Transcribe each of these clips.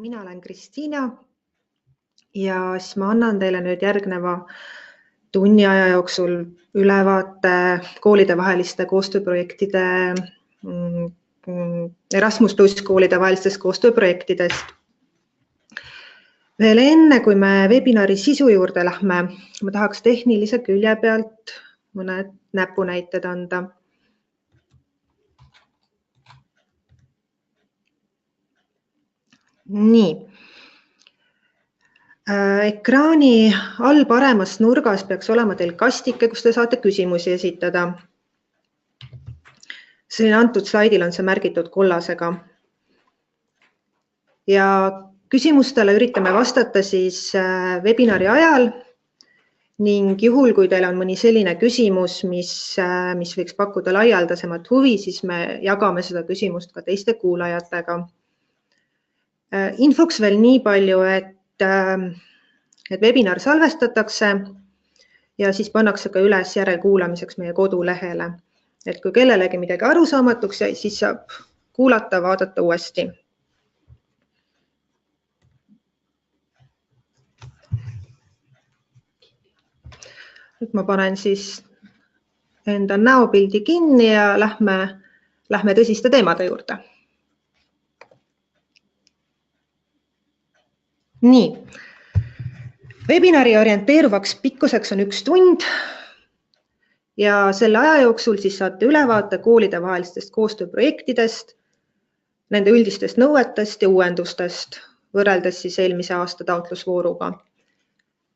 Mina olen Kristiina ja siis ma annan teile nüüd järgneva tunni aja jooksul ülevaate koolidevaheliste koostööprojektide, Erasmus+ koolide vahelistest koostööprojektidest. Veel enne, kui me webinari sisu juurde lähme, ma tahaks tehnilise külje pealt mõned näpunäited anda. Nii. Ekraani all paremas nurgas peaks olema teil kastike, kus te saate küsimusi esitada. Siin antud slaidil on see märgitud kollasega. Ja küsimustele üritame vastata siis webinari ajal ning juhul, kui teil on mõni selline küsimus, mis võiks pakkuda laialdasemat huvi, siis me jagame seda küsimust ka teiste kuulajatega. Infoks veel nii palju, et webinar salvestatakse ja siis pannakse ka üles järelkuulamiseks meie kodulehele. Et kui kellelegi midagi arusaamatuks jäi, siis saab kuulata, vaadata uuesti. Nüüd ma panen siis enda näopildi kinni ja lähme tõsiste teemade juurde. Nii. Webinari orienteeruvaks pikkuseks on 1 tund ja selle aja jooksul siis saate ülevaate koolide vahelistest koostööprojektidest, nende üldistest nõuetest ja uuendustest, võrreldes siis eelmise aasta taotlusvooruga.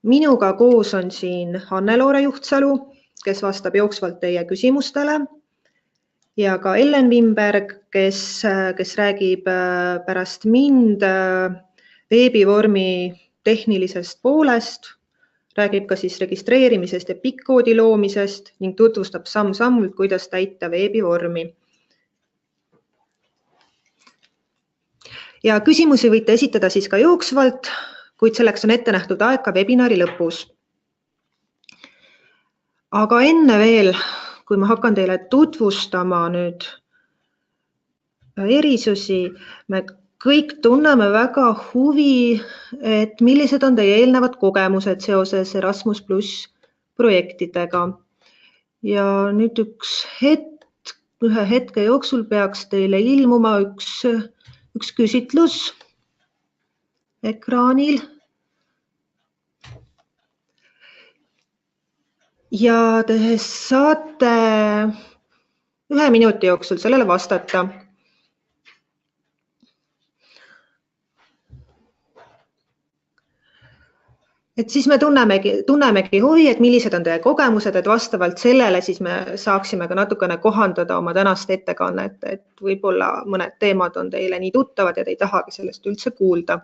Minuga koos on siin Anne-Loore Juhtsalu, kes vastab jooksvalt teie küsimustele ja ka Ellen Wimberg, kes räägib pärast mind veebivormi tehnilisest poolest, räägib ka siis registreerimisest ja pikkoodi loomisest ning tutvustab samm-sammult, kuidas täita veebivormi. Ja küsimusi võite esitada siis ka jooksvalt, kuid selleks on ette nähtud aeg ka webinari lõpus. Aga enne veel, kui ma hakkan teile tutvustama nüüd erisusi, me kõik tunneme väga huvi, et millised on teie eelnevad kogemused seoses Erasmus+ projektidega. Ja nüüd ühe hetke jooksul peaks teile ilmuma üks küsitlus ekraanil. Ja te saate 1 minuti jooksul sellele vastata. Et siis me tunnemegi huvi, et millised on teie kogemused, et vastavalt sellele siis me saaksime ka natukene kohandada oma tänast ettekannet, et võib-olla mõned teemad on teile nii tuttavad ja te ei tahagi sellest üldse kuulda.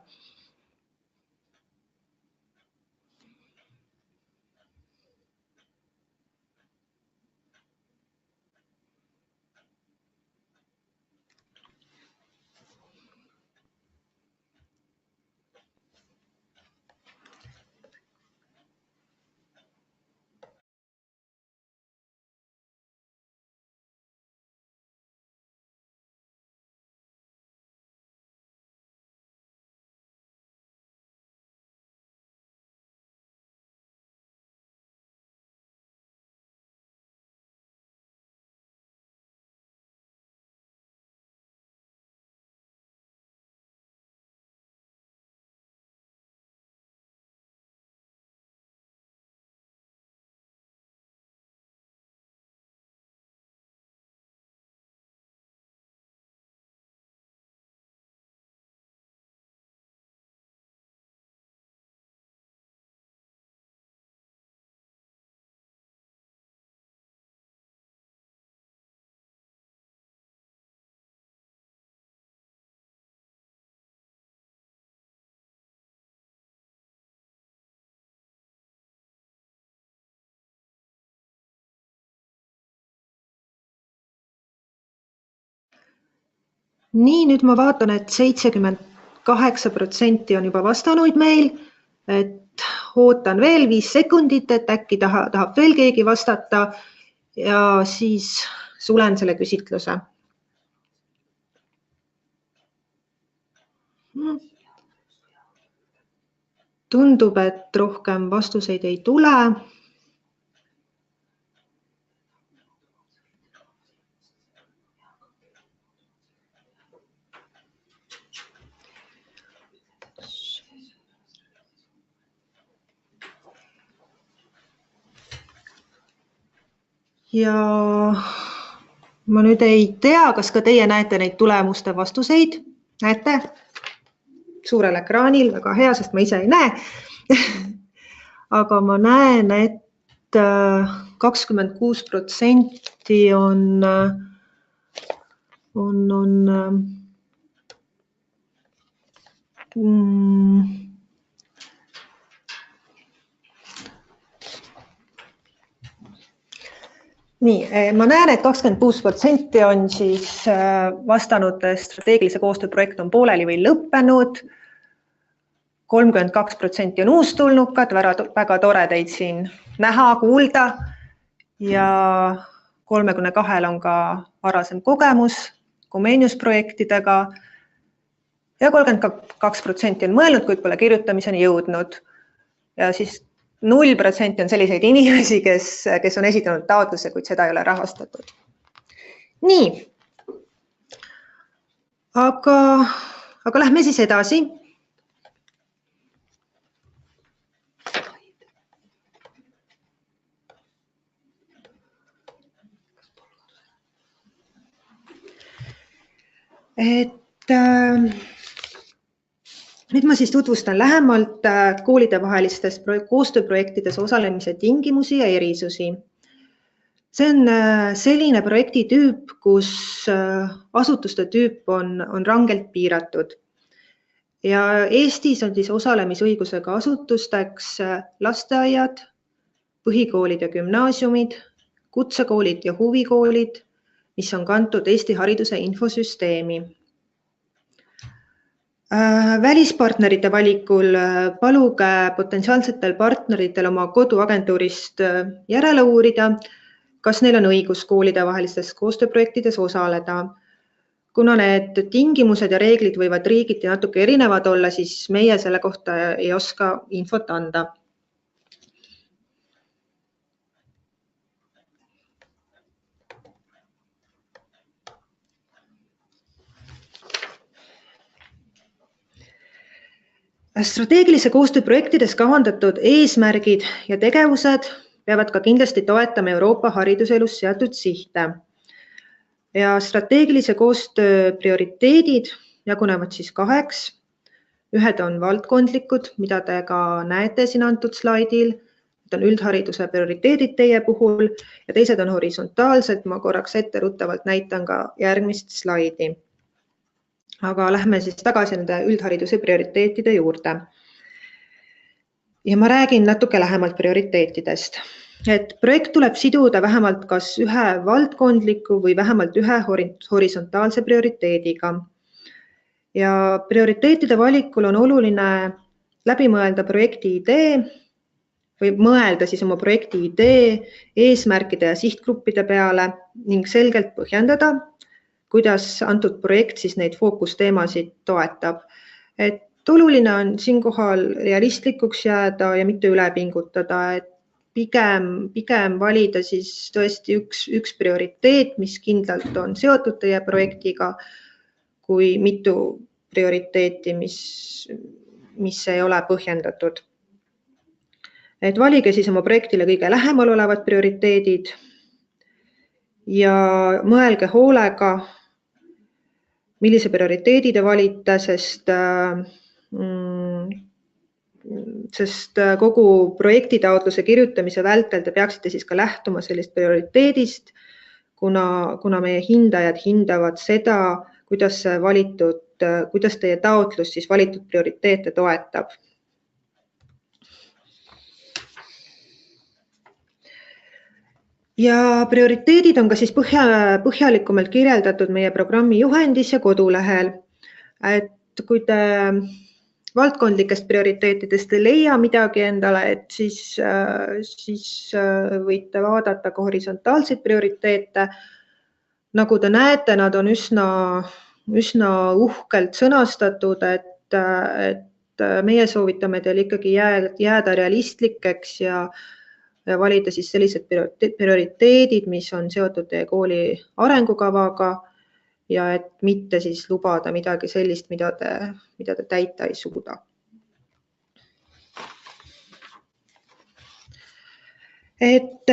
Nii, nüüd ma vaatan, et 78% on juba vastanuid meil, et ootan veel 5 sekundit, et äkki tahab veel keegi vastata ja siis sulen selle küsitluse. Tundub, et rohkem vastuseid ei tule. Ja ma nüüd ei tea, kas ka teie näete neid tulemuste vastuseid. Näete? Suurel ekraanil, väga hea, sest ma ise ei näe. Aga ma näen, et 26% Nii, ma näen, et 26% on siis vastanud, strateegilise koostöö projekt on pooleli või lõppenud. 32% on uustulnukad, väga tore teid siin näha, kuulda. Ja 32 on ka varasem kogemus Comenius projektidega. Ja 32% on mõelnud, kuid pole kirjutamiseni jõudnud. Ja siis 0% on selliseid inimesi, kes on esitanud taotluse, kuid seda ei ole rahastatud. Nii, aga lähme siis edasi. Nüüd ma siis tutvustan lähemalt koolidevahelistes koostööprojektides osalemise tingimusi ja erisusi. See on selline projektitüüp, kus asutuste tüüp on rangelt piiratud. Ja Eestis on siis osalemisõigusega asutusteks lasteaiad, põhikoolid ja gümnaasiumid, kutsekoolid ja huvikoolid, mis on kantud Eesti hariduse infosüsteemi. Välispartnerite valikul paluge potentsiaalsetel partneritel oma koduagentuurist järele uurida, kas neil on õigus koolidevahelistes koostööprojektides osaleda. Kuna need tingimused ja reeglid võivad riigiti natuke erinevad olla, siis meie selle kohta ei oska infot anda. Strateegilise koostööprojektides kavandatud eesmärgid ja tegevused peavad ka kindlasti toetama Euroopa hariduselus seatud sihte. Ja strateegilise koostöö prioriteedid jagunevad siis kaheks. Ühed on valdkondlikud, mida te ka näete siin antud slaidil. Need on üldhariduse prioriteedid teie puhul ja teised on horisontaalsed. Ma korraks etteruttavalt näitan ka järgmist slaidi. Aga lähme siis tagasi nende üldhariduse prioriteetide juurde. Ja ma räägin natuke lähemalt prioriteetidest. Et projekt tuleb siduda vähemalt kas ühe valdkondliku või vähemalt ühe horisontaalse prioriteediga. Ja prioriteetide valikul on oluline läbi mõelda projekti idee või mõelda siis oma projekti idee, eesmärkide ja sihtgruppide peale ning selgelt põhjendada, kuidas antud projekt siis neid fookusteemasid toetab. Et oluline on siinkohal realistlikuks jääda ja mitte üle pingutada, et pigem valida siis tõesti üks prioriteet, mis kindlalt on seotud teie projektiga, kui mitu prioriteeti, mis ei ole põhjendatud. Et valige siis oma projektile kõige lähemal olevad prioriteedid ja mõelge hoolega, millise prioriteedi te valite, sest kogu projektitaotluse kirjutamise vältel te peaksite siis ka lähtuma sellist prioriteedist, kuna meie hindajad hindavad seda, kuidas teie taotlus siis valitud prioriteete toetab. Ja prioriteedid on ka siis põhjalikumalt kirjeldatud meie programmi juhendis ja kodulehel. Et kui te valdkondlikest prioriteetidest ei leia midagi endale, et siis võite vaadata ka horisontaalseid prioriteete. Nagu te näete, nad on üsna uhkelt sõnastatud, et meie soovitame teil ikkagi jääda realistlikeks ja valida siis sellised prioriteedid, mis on seotud teie kooli arengukavaga ja et mitte siis lubada midagi sellist, mida te täita ei suuda. Et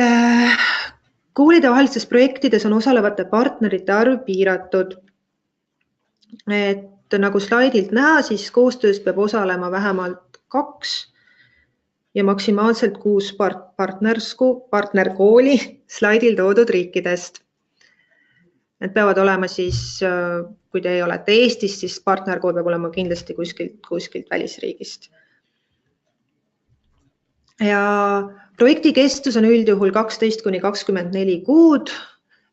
koolide vahelistes projektides on osalevate partnerite arv piiratud. Et nagu slaidilt näha, siis koostöös peab osalema vähemalt 2 ja maksimaalselt 6 partnerkooli slaidil toodud riikidest. Need peavad olema siis, kui te olete Eestis, siis partnerkool peab olema kindlasti kuskilt välisriigist. Ja projekti kestus on üldjuhul 12–24 kuud.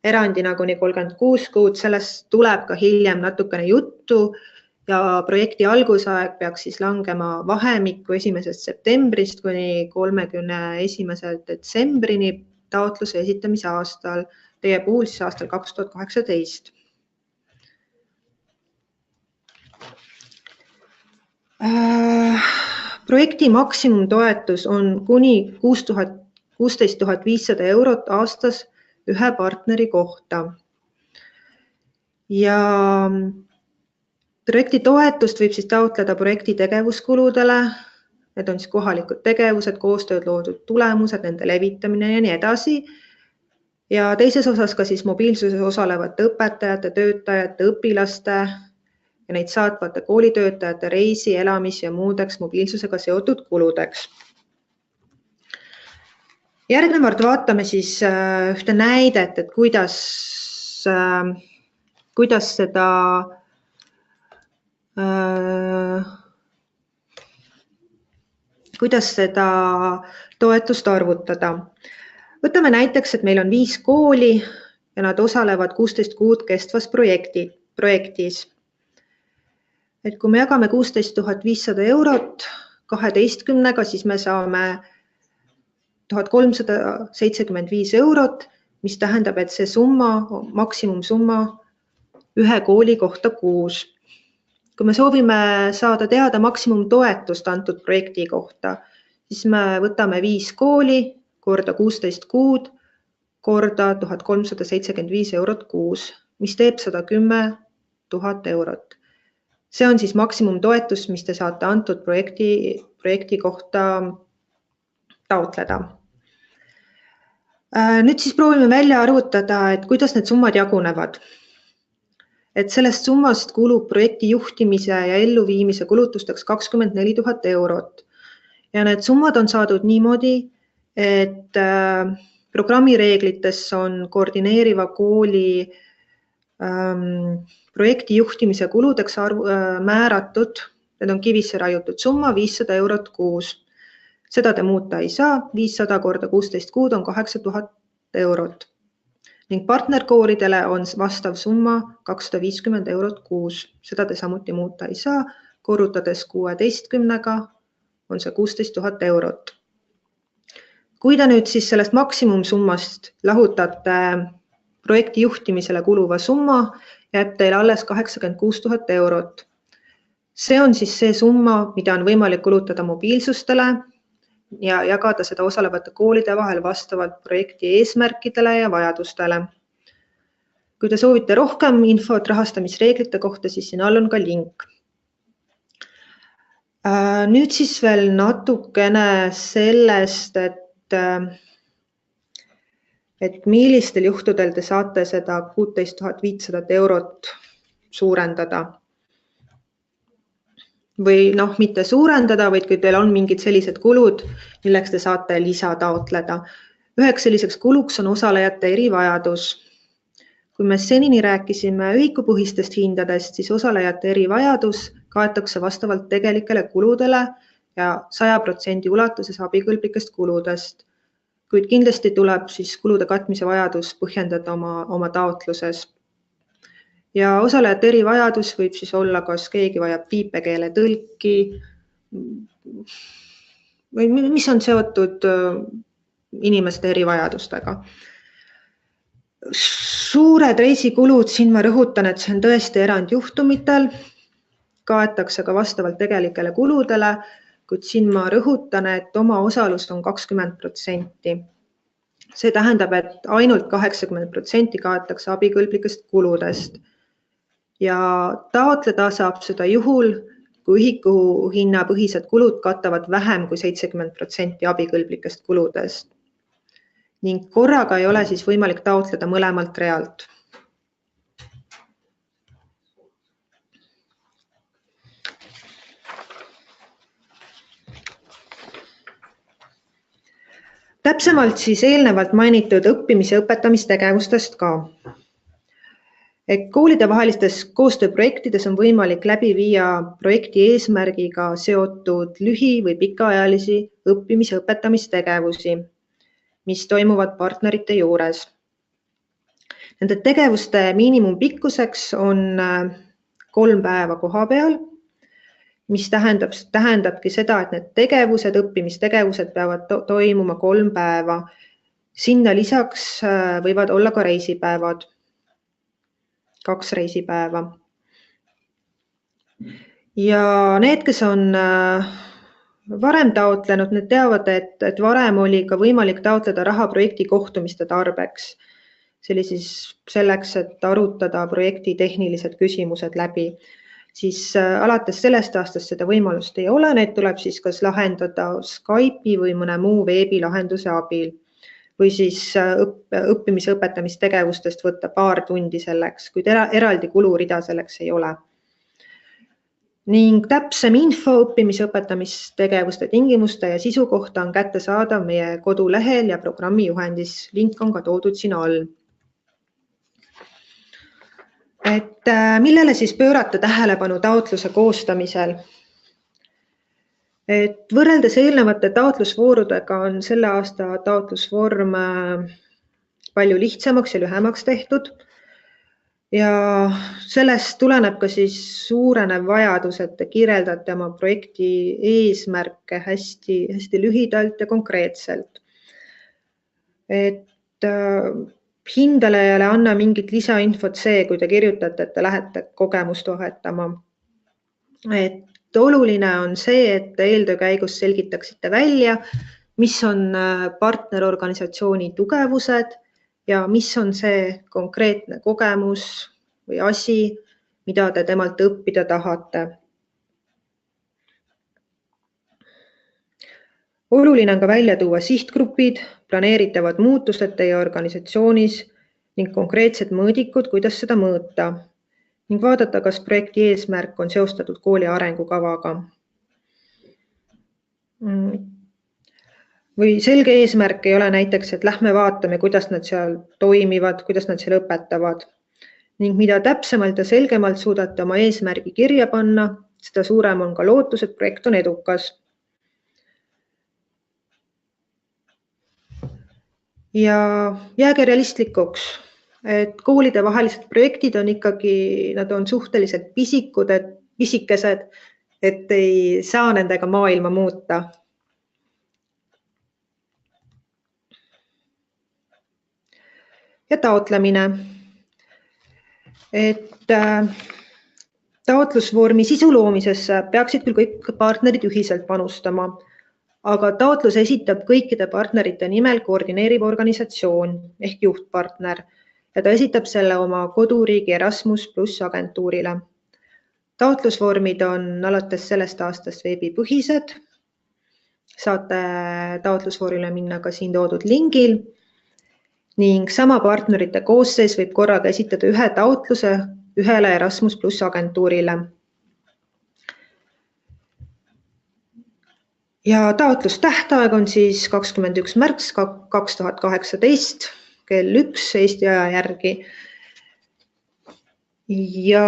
Erandina kuni 36 kuud, sellest tuleb ka hiljem natukene juttu ja projekti algusaeg peaks siis langema vahemikku 1. septembrist kuni 31. detsembrini taotluse esitamise aastal, teie puhul siis aastal 2018. Projekti maksimumtoetus on kuni 16 500 eurot aastas ühe partneri kohta. Ja projekti toetust võib siis taotleda projekti tegevuskuludele, need on siis kohalikud tegevused, koostööd loodud tulemused, nende levitamine ja nii edasi. Ja teises osas ka siis mobiilsuses osalevate õpetajate, töötajate, õpilaste ja neid saatvate koolitöötajate reisi, elamis ja muudeks mobiilsusega seotud kuludeks. Järgnevalt vaatame siis ühte näidet, et kuidas seda toetust arvutada. Võtame näiteks, et meil on 5 kooli ja nad osalevad 16 kuud kestvas projektis. Et kui me jagame 16 500 eurot 12-ga, siis me saame 1375 eurot, mis tähendab, et see summa, maksimumsumma ühe kooli kohta kuus. Kui me soovime saada teada maksimumtoetust antud projekti kohta, siis me võtame 5 kooli korda 16 kuud korda 1375 eurot kuus, mis teeb 110 000 eurot. See on siis maksimumtoetus, mis te saate antud projekti kohta taotleda. Nüüd siis proovime välja arvutada, et kuidas need summad jagunevad. Et sellest summast kulub projekti juhtimise ja elluviimise kulutusteks 24 000 eurot. Ja need summad on saadud niimoodi, et programmireeglites on koordineeriva kooli projekti juhtimise kuludeks määratud, need on kivisse raiutud summa 500 eurot kuus. Seda te muuta ei saa, 500 korda 16 kuud on 8000 eurot. Ning partnerkoolidele on vastav summa 250 eurot kuus. Seda te samuti muuta ei saa, korrutades 16-ga on see 16 000 eurot. Kui te nüüd siis sellest maksimumsummast lahutate projekti juhtimisele kuluva summa, jääb teil alles 86 000 eurot. See on siis see summa, mida on võimalik kulutada mobiilsustele ja jagada seda osalevate koolide vahel vastavalt projekti eesmärkidele ja vajadustele. Kui te soovite rohkem infot rahastamisreeglite kohta, siis siin all on ka link. Nüüd siis veel natukene sellest, et millistel juhtudel te saate seda 16 500 eurot suurendada. Või mitte suurendada, vaid kui teil on mingid sellised kulud, milleks te saate lisa taotleda. Üheks selliseks kuluks on osalejate erivajadus. Kui me senini rääkisime ühikupõhistest hindadest, siis osalejate erivajadus kaetakse vastavalt tegelikele kuludele ja 100% ulatuses abikõlblikest kuludest. Kuid kindlasti tuleb siis kulude katmise vajadus põhjendada oma taotluses. Ja osalejate erivajadus võib siis olla, kas keegi vajab viipekeele tõlki või mis on seotud inimeste erivajadustega. Suured reisikulud, siin ma rõhutan, et see on tõesti erandjuhtumitel. kaetakse ka vastavalt tegelikele kuludele, kuid siin ma rõhutan, et oma osalus on 20%. See tähendab, et ainult 80% kaetakse abikõlblikest kuludest ja taotleda saab seda juhul, kui ühikuhinnapõhised kulud katavad vähem kui 70% abikõlblikest kuludest. Ning korraga ei ole siis võimalik taotleda mõlemalt realt. Täpsemalt siis eelnevalt mainitud õppimis- ja õpetamistegevustest ka. Koolide vahelistes koostööprojektides on võimalik läbi viia projekti eesmärgiga seotud lühi- või pikaajalisi õppimis- ja õpetamistegevusi, mis toimuvad partnerite juures. Nende tegevuste miinimumpikkuseks on 3 päeva koha peal, mis tähendabki seda, et need tegevused, õppimistegevused peavad toimuma 3 päeva. Sinna lisaks võivad olla ka reisipäevad, 2 reisipäeva. Ja need, kes on varem taotlenud, need teavad, et varem oli ka võimalik taotleda raha projekti kohtumiste tarbeks. See oli siis selleks, et arutada projekti tehnilised küsimused läbi. Siis alates sellest aastast seda võimalust ei ole, need tuleb siis kas lahendada Skype'i või mõne muu veebilahenduse abil või siis õppimis- ja õpetamistegevustest võtta paar tundi selleks, kuid eraldi kulurida selleks ei ole. Ning täpsem info õppimis- ja õpetamistegevuste tingimuste ja sisu kohta on kättesaadav meie kodulehel ja programmi juhendis. Link on ka toodud siin all. Millele siis pöörata tähelepanu taotluse koostamisel? Võrreldes eelnevate taotlusvoorudega on selle aasta taotlusvorm palju lihtsamaks ja lühemaks tehtud. Ja sellest tuleneb ka siis suurenev vajadus, et te kirjeldate oma projekti eesmärke hästi lühidalt ja konkreetselt. Hindele ei ole anna mingit lisainfot see, kui te kirjutate, et te lähete kogemust vahetama. Oluline on see, et te eeltöö käigus selgitaksite välja, mis on partnerorganisatsiooni tugevused ja mis on see konkreetne kogemus või asi, mida te temalt õppida tahate. Oluline on ka välja tuua sihtgrupid, planeeritavad muutused teie organisatsioonis ning konkreetsed mõõdikud, kuidas seda mõõta ning vaadata, kas projekti eesmärk on seostatud kooli arengukavaga. Või selge eesmärk ei ole näiteks, et lähme vaatame, kuidas nad seal toimivad, kuidas nad seal õpetavad. Ning mida täpsemalt ja selgemalt suudate oma eesmärgi kirja panna, seda suurem on ka lootus, et projekt on edukas. Ja jääge realistlikuks, et koolide vahelised projektid on ikkagi, nad on suhteliselt pisikesed, et ei saa nendega maailma muuta. Ja taotlemine. Taotlusvormi sisu loomisesse peaksid küll kõik partnerid ühiselt panustama, aga taotlus esitab kõikide partnerite nimel koordineeriv organisatsioon ehk juhtpartner ja ta esitab selle oma koduriigi Erasmus+ agentuurile. Taotlusvormid on alates sellest aastast veebipõhised. Saate taotlusvoorile minna ka siin toodud lingil ning sama partnerite koosseis võib korraga esitada ühe taotluse ühele Erasmus+ agentuurile. Ja taotlustähtaeg on siis 21. märts 2018 kell 1 Eesti aja järgi. Ja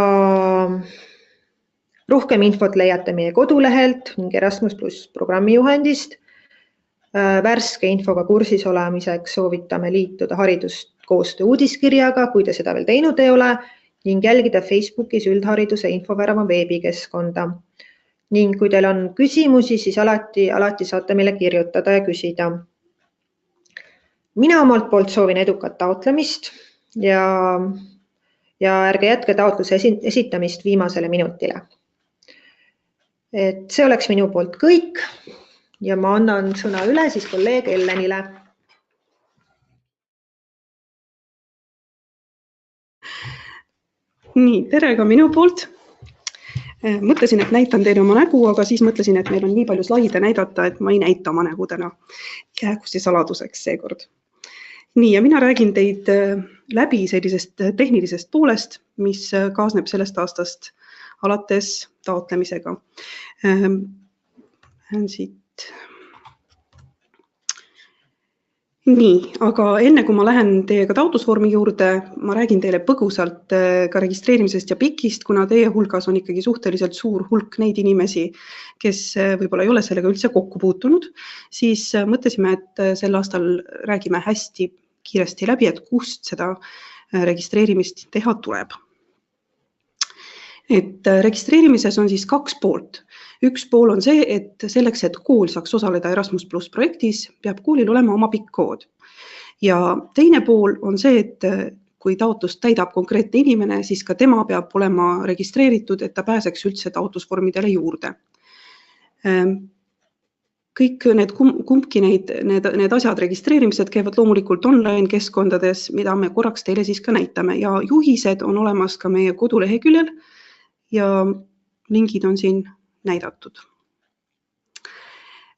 rohkem infot leiate meie kodulehelt ning Erasmus+ programmi juhendist. Värske infoga kursis olemiseks soovitame liituda hariduskoostöö uudiskirjaga, kui te seda veel teinud ei ole, ning jälgida Facebookis üldhariduse infovärava veebikeskkonda. Ning kui teil on küsimusi, siis alati saate meile kirjutada ja küsida. Mina omalt poolt soovin edukat taotlemist ja ärge jätke taotluse esitamist viimasele minutile. Et see oleks minu poolt kõik ja ma annan sõna üle siis kolleeg Ellenile. Nii, tere ka minu poolt. Mõtlesin, et näitan teile oma nägu, aga siis mõtlesin, et meil on nii palju slaide näidata, et ma ei näita oma nägu täna. Jäägu see saladuseks seekord. Nii, ja mina räägin teid läbi sellisest tehnilisest poolest, mis kaasneb sellest aastast alates taotlemisega. Siit. Nii, aga enne kui ma lähen teiega taotlusvormi juurde, ma räägin teile põgusalt ka registreerimisest ja PIK-ist, kuna teie hulgas on ikkagi suhteliselt suur hulk neid inimesi, kes võib-olla ei ole sellega üldse kokku puutunud, siis mõtlesime, et sel aastal räägime hästi kiiresti läbi, et kust seda registreerimist teha tuleb. Et registreerimises on siis kaks poolt. Üks pool on see, et selleks, et kool saaks osaleda Erasmus+ projektis, peab koolil olema oma PIK-kood. Ja teine pool on see, et kui taotlust täidab konkreetne inimene, siis ka tema peab olema registreeritud, et ta pääseks üldse taotlusvormidele juurde. Kõik kumbki need asjad registreerimised käivad loomulikult online keskkondades, mida me korraks teile siis ka näitame. Ja juhised on olemas ka meie koduleheküljel ja lingid on siin näidatud.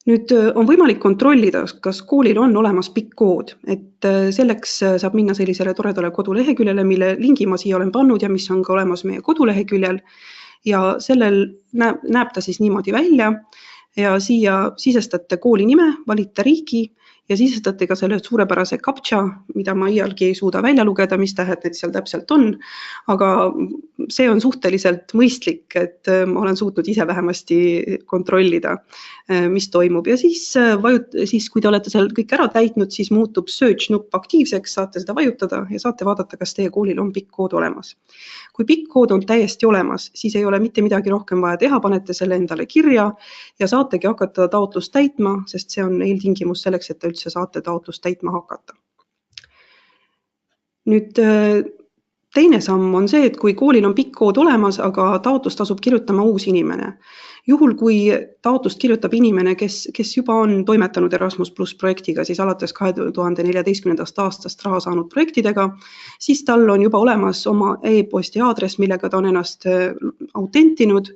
Nüüd on võimalik kontrollida, kas koolil on olemas PIK-kood, et selleks saab minna sellisele toredale koduleheküljele, mille lingi ma siia olen pannud ja mis on ka olemas meie koduleheküljel. Ja sellel näeb ta siis niimoodi välja ja siia sisestate kooli nime, valite riigi ja sisestate ka selle suurepärase CAPTCHA, mida ma iialgi ei suuda välja lugeda, mis tähed need seal täpselt on, aga see on suhteliselt mõistlik, et ma olen suutnud ise vähemasti kontrollida, mis toimub. Ja siis kui te olete seal kõik ära täitnud, siis muutub search nupp aktiivseks, saate seda vajutada ja saate vaadata, kas teie koolil on PIK-kood olemas. Kui PIK-kood on täiesti olemas, siis ei ole mitte midagi rohkem vaja teha, panete selle endale kirja ja saategi hakata taotlust täitma, sest see on eeltingimus selleks, et te üldse saate taotlust täitma hakata. Nüüd teine samm on see, et kui koolil on PIK-kood olemas, aga taotlust asub kirjutama uus inimene. Juhul, kui taotlust kirjutab inimene, kes juba on toimetanud Erasmus+ projektiga, siis alates 2014. aastast raha saanud projektidega, siis tal on juba olemas oma e-posti aadress, millega ta on ennast autentinud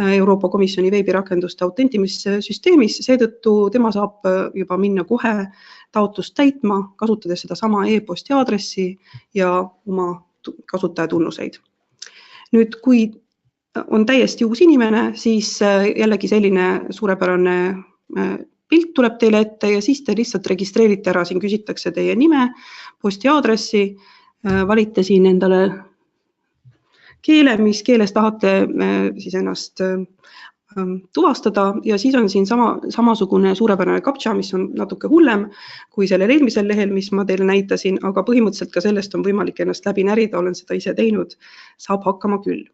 Euroopa Komisjoni veebirakenduste autentimissüsteemis. Seetõttu tema saab juba minna kohe taotlust täitma, kasutades seda sama e-posti aadressi ja oma kasutajatunnuseid. Nüüd, kui on täiesti uus inimene, siis jällegi selline suurepärane pilt tuleb teile ette ja siis te lihtsalt registreerite ära, siin küsitakse teie nime, posti aadressi, valite siin endale keele, mis keeles tahate siis ennast tuvastada ja siis on siin samasugune suurepärane CAPTCHA, mis on natuke hullem kui sellel eelmisel lehel, mis ma teile näitasin, aga põhimõtteliselt ka sellest on võimalik ennast läbi närida, olen seda ise teinud, saab hakkama küll.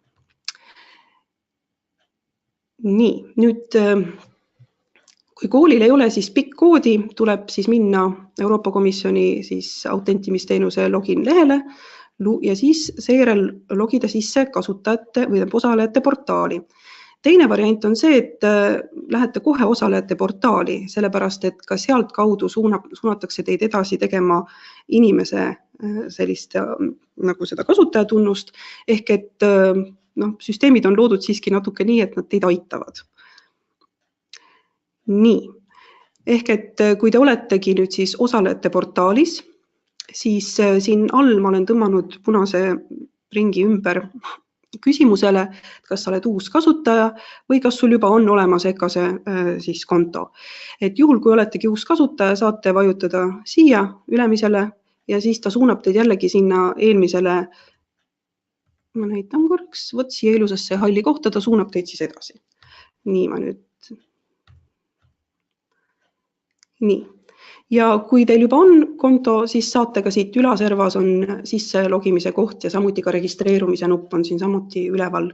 Nii, nüüd kui koolil ei ole siis PIK-koodi, tuleb siis minna Euroopa Komisjoni siis autentimisteenuse login lehele ja siis seejärel logida sisse kasutajate või osalejate portaali. Teine variant on see, et lähete kohe osalejate portaali, sellepärast et ka sealt kaudu suunatakse teid edasi tegema inimese sellist nagu seda kasutajatunnust, ehk et süsteemid on loodud siiski natuke nii, et nad teid aitavad. Nii, ehk et kui te oletegi nüüd siis osalejate portaalis, siis siin all ma olen tõmmanud punase ringi ümber küsimusele, kas sa oled uus kasutaja või kas sul juba on olemas EKASE siis konto. Et juhul, kui oletegi uus kasutaja, saate vajutada siia ülemisele ja siis ta suunab teid jällegi sinna eelmisele, ma näitan korraks, võt siia ilusasse halli kohta, ta suunab teid siis edasi. Nii ma nüüd. Nii. Ja kui teil juba on konto, siis saate ka siit ülaservas on sisse logimise koht ja samuti ka registreerumise nupp on siin samuti üleval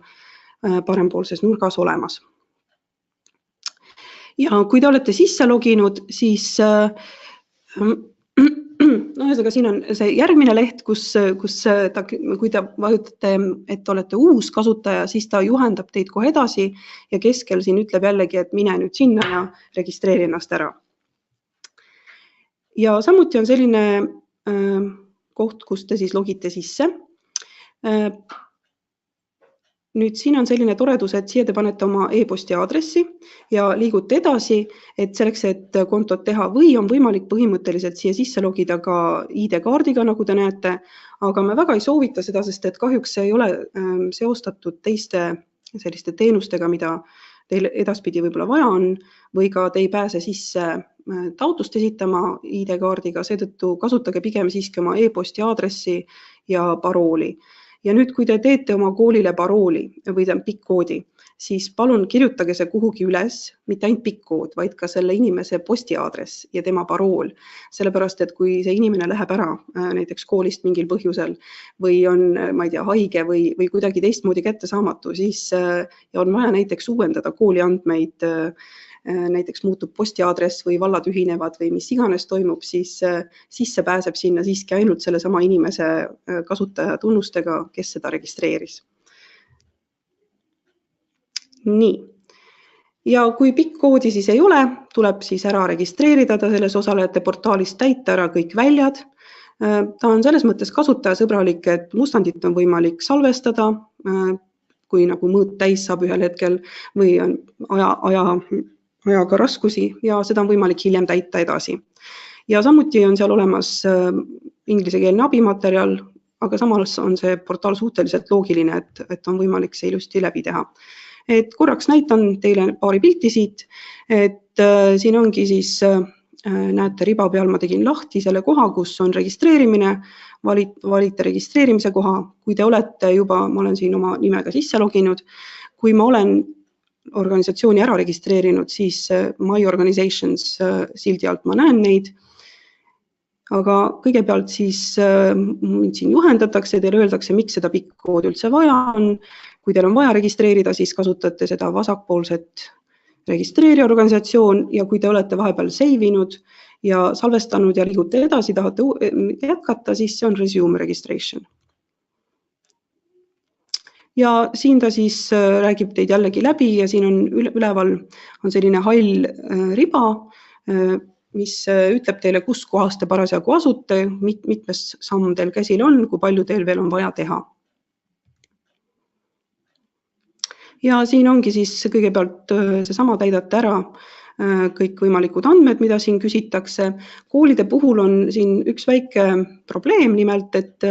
parempoolses nurgas olemas. Ja kui te olete sisse loginud, siis No ühesõnaga, siin on see järgmine leht, kui te vajutate, et olete uus kasutaja, siis ta juhendab teid kohe edasi ja keskel siin ütleb jällegi, et mine nüüd sinna ja registreeri ennast ära. Ja samuti on selline koht, kus te siis logite sisse. Nüüd siin on selline toredus, et siia te panete oma e-posti aadressi ja liigute edasi, et selleks, et kontot teha või on võimalik põhimõtteliselt siia sisse logida ka ID-kaardiga, nagu te näete, aga me väga ei soovita seda, sest et kahjuks see ei ole seostatud teiste selliste teenustega, mida teil edaspidi võib-olla vaja on, või ka te ei pääse sisse taotlust esitama ID-kaardiga, seetõttu kasutage pigem siiski oma e-posti aadressi ja parooli. Ja nüüd, kui te teete oma koolile parooli või pikk-koodi, siis palun kirjutage see kuhugi üles, mitte ainult pikk-kood, vaid ka selle inimese postiaadress ja tema parool. Sellepärast, et kui see inimene läheb ära näiteks koolist mingil põhjusel või on, ma ei tea, haige või kuidagi teistmoodi kättesaamatu, siis on vaja näiteks uuendada kooliandmeid, näiteks muutub postiaadress või vallad ühinevad või mis iganes toimub, siis sisse pääseb sinna siiski ainult selle sama inimese kasutaja tunnustega, kes seda registreeris. Nii. Ja kui pikk-koodi siis ei ole, tuleb siis ära registreerida ta selles osalejate portaalist, täita ära kõik väljad. Ta on selles mõttes kasutajasõbralik, et mustandit on võimalik salvestada, kui nagu mõõt täis saab ühel hetkel või on ajaga raskusi ja seda on võimalik hiljem täita edasi. Ja samuti on seal olemas inglisekeelne abimaterjal, aga samas on see portaal suhteliselt loogiline, et on võimalik see ilusti läbi teha. Et korraks näitan teile paari pilti siit, et siin ongi siis, näete riba peal, ma tegin lahti selle koha, kus on registreerimine, valite registreerimise koha, kui te olete juba, ma olen siin oma nimega sisse loginud, kui ma olen organisatsiooni ära registreerinud, siis My Organizations sildi alt ma näen neid. Aga kõigepealt siis siin juhendatakse, teile öeldakse, miks seda pikk-koodi üldse vaja on. Kui teil on vaja registreerida, siis kasutate seda vasakpoolset registreeri organisatsioon ja kui te olete vahepeal seivinud ja salvestanud ja liigute edasi, tahate jätkata, siis see on Resume Registration. Ja siin ta siis räägib teid jällegi läbi ja siin on üleval on selline hall riba, mis ütleb teile, kus kohas te parasjagu asute, mitmes samm teil käsil on, kui palju teil veel on vaja teha. Ja siin ongi siis kõigepealt seesama täidate ära kõik võimalikud andmed, mida siin küsitakse. Koolide puhul on siin üks väike probleem, nimelt, et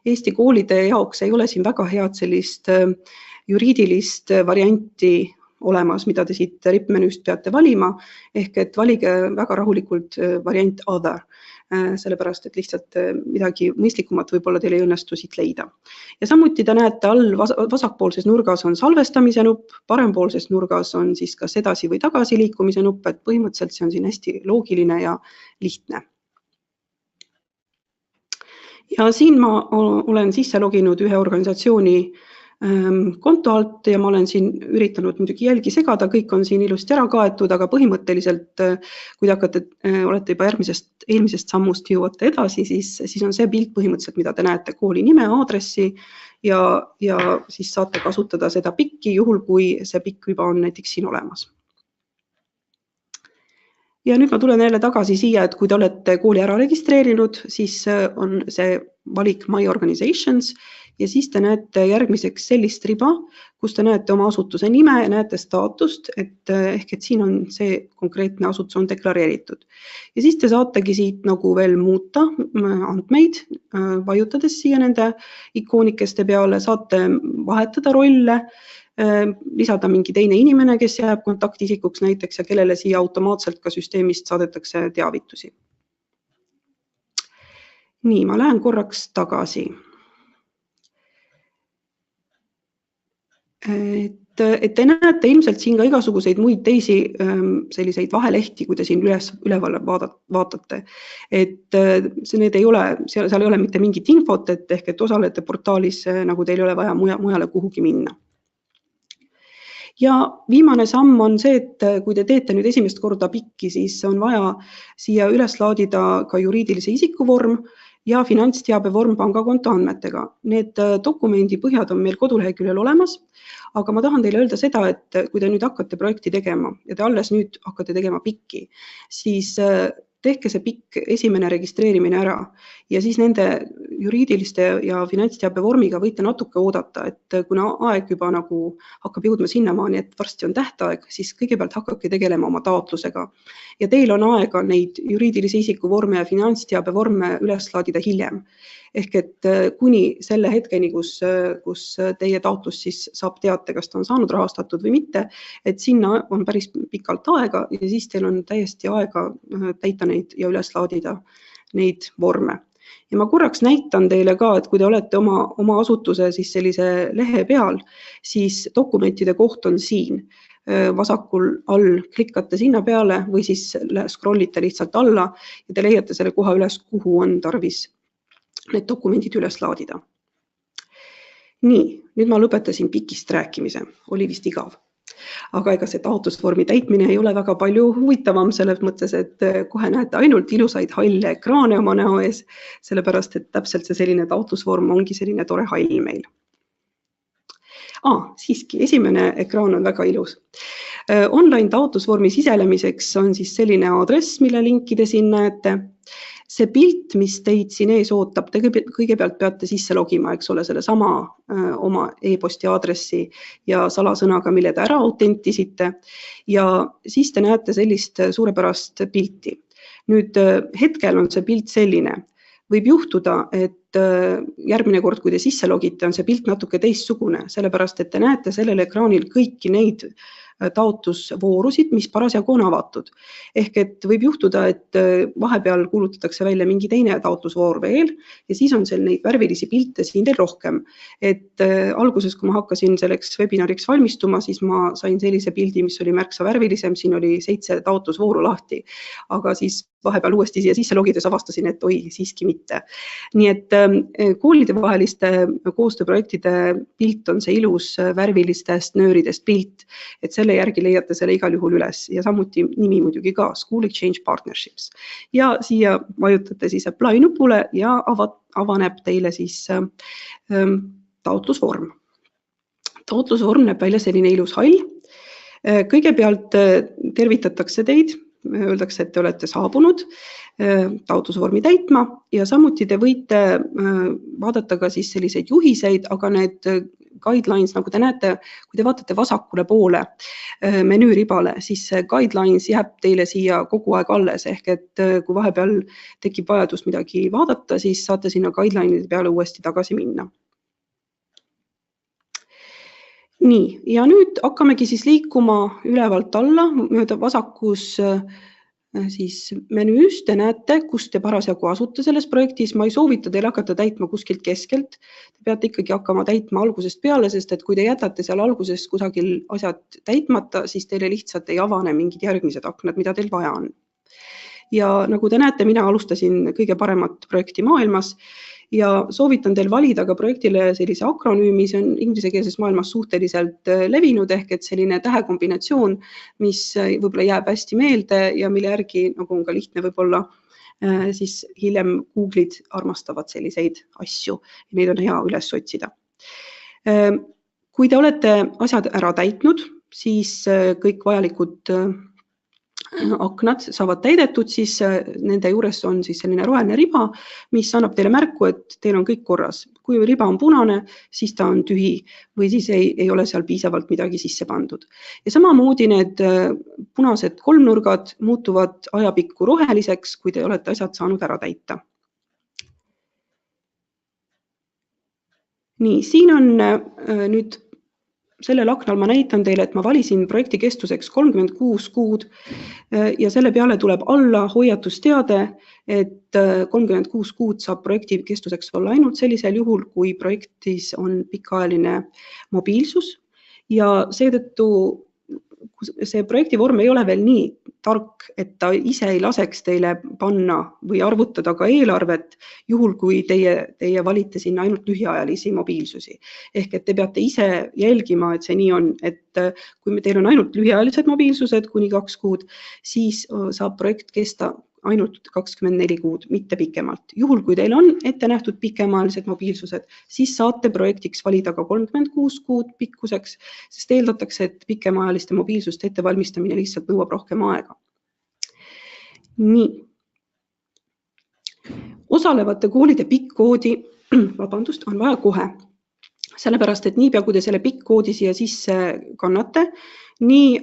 Eesti koolide jaoks ei ole siin väga head sellist juriidilist varianti olemas, mida te siit rippmenüüst peate valima, ehk et valige väga rahulikult variant Other, sellepärast, et lihtsalt midagi mõistlikumat võib-olla teil ei õnnestu siit leida. Ja samuti te näete all vasakpoolses nurgas on salvestamise nupp, parempoolses nurgas on siis kas edasi või tagasi liikumise nupp, et põhimõtteliselt see on siin hästi loogiline ja lihtne. Ja siin ma olen sisse loginud ühe organisatsiooni konto alt ja ma olen siin üritanud muidugi jälgi segada, kõik on siin ilusti ära kaetud, aga põhimõtteliselt, kui te olete juba eelmisest sammust jõuate edasi, siis on see pilt põhimõtteliselt, mida te näete, kooli nime, aadressi ja siis saate kasutada seda pikki, juhul kui see pikk juba on näiteks siin olemas. Ja nüüd ma tulen jälle tagasi siia, et kui te olete kooli ära registreerinud, siis on see valik My Organizations ja siis te näete järgmiseks sellist riba, kus te näete oma asutuse nime ja näete staatust, ehk et siin on see konkreetne asutus on deklareeritud. Ja siis te saategi siit nagu veel muuta andmeid, vajutades siia nende ikoonikeste peale, saate vahetada rolle, lisada mingi teine inimene, kes jääb kontaktisikuks näiteks ja kellele siia automaatselt ka süsteemist saadetakse teavitusi. Nii, ma lähen korraks tagasi. Et te näete ilmselt siin ka igasuguseid muid teisi selliseid vahelehti, kui te siin üleval vaatate. Et need ei ole, seal ei ole mitte mingit infot, ehk et osalete portaalis, nagu teil ei ole vaja mujale kuhugi minna. Ja viimane samm on see, et kui te teete nüüd esimest korda PIK-i, siis on vaja siia üles laadida ka juriidilise isiku vorm ja finantsteabe vorm pangakonto andmetega. Need dokumendi põhjad on meil koduleheküljel olemas, aga ma tahan teile öelda seda, et kui te nüüd hakkate projekti tegema ja te alles nüüd hakkate tegema PIK-i, siis tehke see PIK esimene registreerimine ära ja siis nende juriidiliste ja finantsteabe vormiga võite natuke oodata, et kuna aeg juba nagu hakkab jõudma sinnamaani, et varsti on tähtaeg, siis kõigepealt hakake tegelema oma taotlusega. Ja teil on aega neid juriidilise isiku vorme ja finantsteabe vorme üles laadida hiljem. Ehk et kuni selle hetkeni, kus teie taotlus siis saab teate, kas ta on saanud rahastatud või mitte, et sinna on päris pikalt aega ja siis teil on täiesti aega täita neid ja üles laadida neid vorme. Ja ma korraks näitan teile ka, et kui te olete oma asutuse siis sellise lehe peal, siis dokumentide koht on siin. Vasakul all klikkate sinna peale või siis scrollite lihtsalt alla ja te leiate selle koha üles, kuhu on tarvis need dokumendid üles laadida. Nii, nüüd ma lõpetasin PIK-ist rääkimise, oli vist igav. Aga ega see taotlusvormi täitmine ei ole väga palju huvitavam selles mõttes, et kohe näete ainult ilusaid halle ekraane oma näo ees, sellepärast et täpselt see selline taotlusvorm ongi selline tore hall meil. Siiski, esimene ekraan on väga ilus. Online taotlusvormi siselemiseks on siis selline aadress, mille linki te siin näete. See pilt, mis teid siin ees ootab, te kõigepealt peate sisse logima, eks ole, selle sama oma e-posti aadressi ja salasõnaga, mille te ära autentisite ja siis te näete sellist suurepärast pilti. Nüüd hetkel on see pilt selline. Võib juhtuda, et järgmine kord, kui te sisse logite, on see pilt natuke teistsugune, sellepärast, et te näete sellel ekraanil kõiki neid taotlusvoorusid, mis parasjagu on avatud. Ehk et võib juhtuda, et vahepeal kuulutatakse välja mingi teine taotlusvoor veel ja siis on seal neid värvilisi pilte siin teil rohkem. Et alguses, kui ma hakkasin selleks webinariks valmistuma, siis ma sain sellise pildi, mis oli märksa värvilisem, siin oli 7 taotlusvooru lahti, aga siis vahepeal uuesti siia sisse logides avastasin, et oi, siiski mitte. Nii et koolide vaheliste koostööprojektide pilt on see ilus värvilistest nööridest pilt, et selle järgi leiate selle igal juhul üles ja samuti nimi muidugi ka School Exchange Partnerships. Ja siia vajutate siis apply nupule ja avaneb teile siis taotlusvorm. Taotlusvorm näeb välja selline ilus hall. Kõigepealt tervitatakse teid. Öeldakse, et te olete saabunud taotlusvormi täitma ja samuti te võite vaadata ka siis selliseid juhiseid, aga need guidelines, nagu te näete, kui te vaatate vasakule poole menüüribale, siis see guidelines jääb teile siia kogu aeg alles, ehk et kui vahepeal tekib vajadus midagi vaadata, siis saate sinna guideline'ide peale uuesti tagasi minna. Nii, ja nüüd hakkamegi siis liikuma ülevalt alla, mööda vasakus siis menüüs, te näete, kus te parasjagu asute selles projektis. Ma ei soovita teil hakata täitma kuskilt keskelt. Te peate ikkagi hakkama täitma algusest peale, sest et kui te jätate seal alguses kusagil asjad täitmata, siis teile lihtsalt ei avane mingid järgmised aknad, mida teil vaja on. Ja nagu te näete, mina alustasin kõige paremat projekti maailmas ja soovitan teil valida ka projektile sellise akronüümi, see on inglisekeelses maailmas suhteliselt levinud, ehk et selline tähekombinatsioon, mis võib-olla jääb hästi meelde ja mille järgi nagu on ka lihtne võib-olla siis hiljem Google'id armastavad selliseid asju ja neid on hea üles otsida. Kui te olete asjad ära täitnud, siis kõik vajalikud aknad saavad täidetud, siis nende juures on siis selline roheline riba, mis annab teile märku, et teil on kõik korras. Kui riba on punane, siis ta on tühi või siis ei ole seal piisavalt midagi sisse pandud. Ja samamoodi need punased kolmnurgad muutuvad ajapikku roheliseks, kui te olete asjad saanud ära täita. Nii, siin on nüüd sellel aknal ma näitan teile, et ma valisin projekti kestuseks 36 kuud ja selle peale tuleb alla hoiatusteade, et 36 kuud saab projekti kestuseks olla ainult sellisel juhul, kui projektis on pikaajaline mobiilsus ja seetõttu see projektivorm ei ole veel nii tark, et ta ise ei laseks teile panna või arvutada ka eelarvet, juhul kui teie valite sinna ainult lühiajalisi mobiilsusi. Ehk et te peate ise jälgima, et see nii on, et kui teil on ainult lühiajalised mobiilsused kuni 2 kuud, siis saab projekt kesta ainult 24 kuud, mitte pikemalt. Juhul, kui teil on ette nähtud pikemaajalised mobiilsused, siis saate projektiks valida ka 36 kuud pikkuseks, sest eeldatakse, et pikemaajaliste mobiilsuste ettevalmistamine lihtsalt nõuab rohkem aega. Nii. Osalevate koolide pikkkoodi, on vaja kohe. Sellepärast, et niipea, kui te selle pikkkoodi siia sisse kannate, nii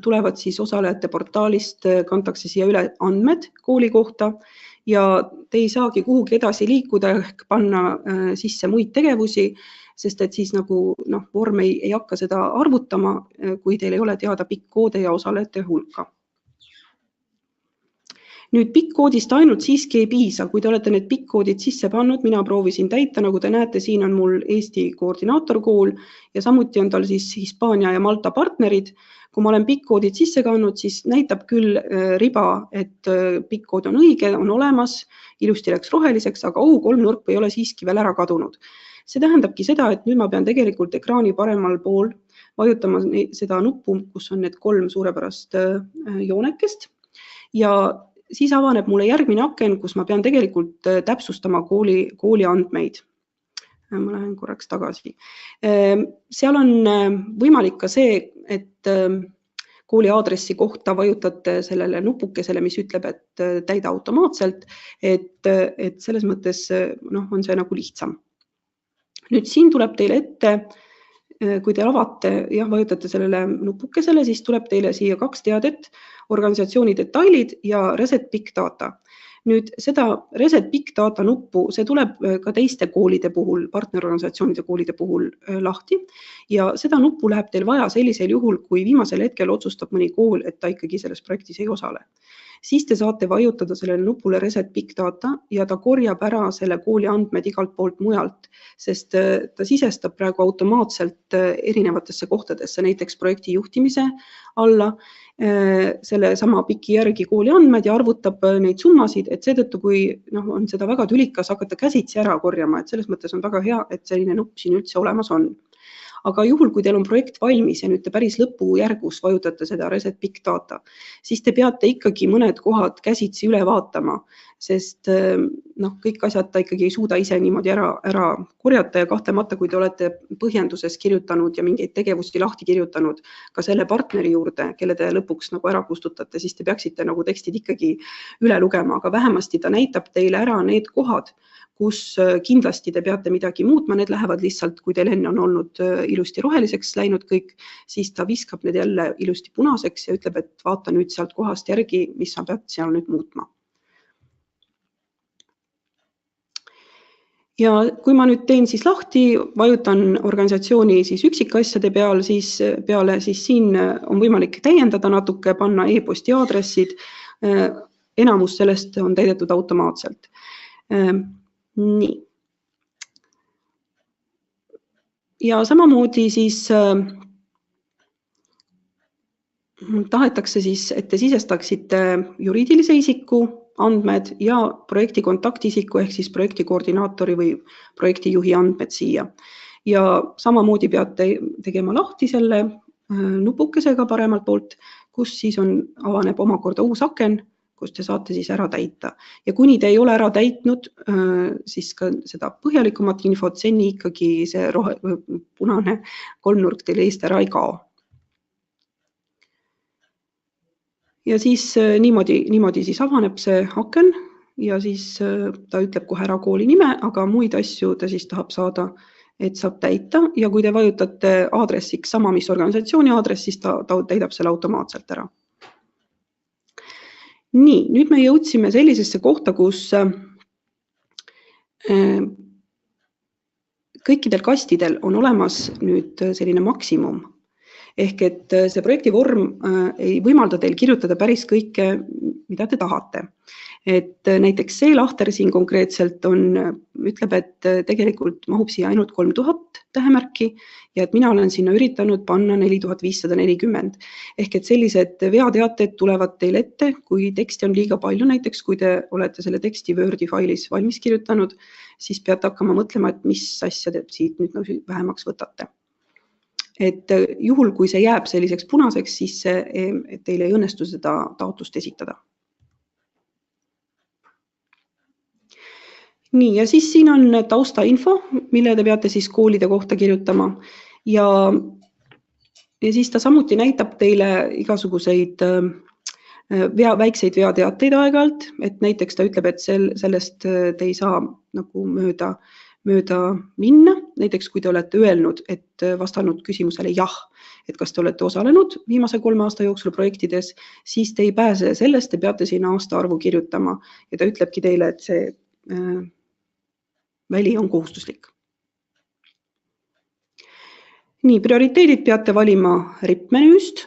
tulevad siis osalejate portaalist, kantakse siia üle andmed kooli kohta ja te ei saagi kuhugi edasi liikuda ehk panna sisse muid tegevusi, sest et siis nagu vorm ei hakka seda arvutama, kui teil ei ole teada pikkkoode ja osalejate hulka. Nüüd pikkkoodist ainult siiski ei piisa, kui te olete need pikkkoodid sisse pannud, mina proovisin täita, nagu te näete, siin on mul Eesti koordinaatorkool ja samuti on tal siis Hispaania ja Malta partnerid. Kui ma olen pikkkoodid sisse kandnud, siis näitab küll riba, et pikkkood on õige, on olemas, ilusti läks roheliseks, aga kolmnurk ei ole siiski veel ära kadunud. See tähendabki seda, et nüüd ma pean tegelikult ekraani paremal pool vajutama seda nuppu, kus on need 3 suurepärast joonekest ja siis avaneb mulle järgmine aken, kus ma pean tegelikult täpsustama kooli andmeid. Ma lähen korraks tagasi. Seal on võimalik ka see, et kooli aadressi kohta vajutate sellele nupukesele, mis ütleb, et täida automaatselt, et selles mõttes on see nagu lihtsam. Nüüd siin tuleb teile ette, kui te avate ja vajutate sellele nupukesele, siis tuleb teile siia 2 teadet, organisatsiooni detailid ja Reset Big Data. Nüüd seda Reset Big Data nuppu, see tuleb ka teiste koolide puhul, partnerorganisatsioonide koolide puhul lahti ja seda nuppu läheb teil vaja sellisel juhul, kui viimasel hetkel otsustab mõni kool, et ta ikkagi selles projektis ei osale. Siis te saate vajutada sellele nupule Reset Big Data ja ta korjab ära selle kooli andmed igalt poolt mujalt, sest ta sisestab praegu automaatselt erinevatesse kohtadesse, näiteks projekti juhtimise alla, selle sama piki järgi kooli andmed ja arvutab neid summasid, et seetõttu, kui on seda väga tülikas hakata käsitsi ära korjama, et selles mõttes on väga hea, et selline nupp siin üldse olemas on. Aga juhul, kui teil on projekt valmis ja nüüd te päris lõpujärgus vajutate seda Reset Big Data, siis te peate ikkagi mõned kohad käsitsi üle vaatama, sest kõik asjad ta ikkagi ei suuda ise niimoodi ära korjata ja kahtlemata, kui te olete põhjenduses kirjutanud ja mingeid tegevusi lahti kirjutanud ka selle partneri juurde, kelle te lõpuks ära kustutate, siis te peaksite tekstid ikkagi üle lugema, aga vähemasti ta näitab teile ära need kohad, kus kindlasti te peate midagi muutma, need lähevad lihtsalt, kui teil enne on olnud ilusti roheliseks läinud kõik, siis ta viskab need jälle ilusti punaseks ja ütleb, et vaata nüüd sealt kohast järgi, mis sa pead seal nüüd muutma. Ja kui ma nüüd teen siis lahti, vajutan organisatsiooni siis üksikasjade peale, siis siin on võimalik täiendada natuke, panna e-posti aadressid, enamus sellest on täidetud automaatselt. Nii. Ja samamoodi siis tahetakse siis, et te sisestaksite juriidilise isiku andmed ja projekti kontaktisiku ehk siis projekti koordinaatori või projektijuhi andmed siia. Ja samamoodi peate tegema lahti selle nupukesega paremalt poolt, kus siis avaneb omakorda uus aken, kus te saate siis ära täita. Ja kuni te ei ole ära täitnud, siis ka seda põhjalikumat infot, seni ikkagi see punane kolmnurk teil eest ära ei kao. Ja siis niimoodi siis avaneb see aken ja siis ta ütleb kohe ära kooli nime, aga muid asju ta siis tahab saada, et saab täita ja kui te vajutate aadressiks sama, mis organisatsiooni aadress, siis ta täidab selle automaatselt ära. Nii, nüüd me jõudsime sellisesse kohta, kus kõikidel kastidel on olemas nüüd selline maksimum. Ehk et see projekti vorm ei võimalda teil kirjutada päris kõike, mida te tahate. et näiteks see lahter siin konkreetselt ütleb, et tegelikult mahub siia ainult 3000 tähemärki ja et mina olen sinna üritanud panna 4540. Ehk et sellised veateated tulevad teil ette, kui teksti on liiga palju, näiteks kui te olete selle teksti Wordi failis valmis kirjutanud, siis peate hakkama mõtlema, et mis asja te siit nüüd vähemaks võtate. Et juhul, kui see jääb selliseks punaseks, siis teil ei õnnestu seda taotlust esitada. Nii, ja siis siin on taustainfo, mille te peate siis koolide kohta kirjutama ja siis ta samuti näitab teile igasuguseid väikseid veateateid aeg-ajalt, et näiteks ta ütleb, et sellest te ei saa nagu mööda minna. Näiteks kui te olete öelnud, et vastanud küsimusele jah, et kas te olete osalenud viimase 3 aasta jooksul projektides, siis te ei pääse sellest, te peate sinna aastaarvu kirjutama ja ta ütlebki teile, et see väli on kohustuslik. Nii, prioriteedid peate valima RIP-menüüst.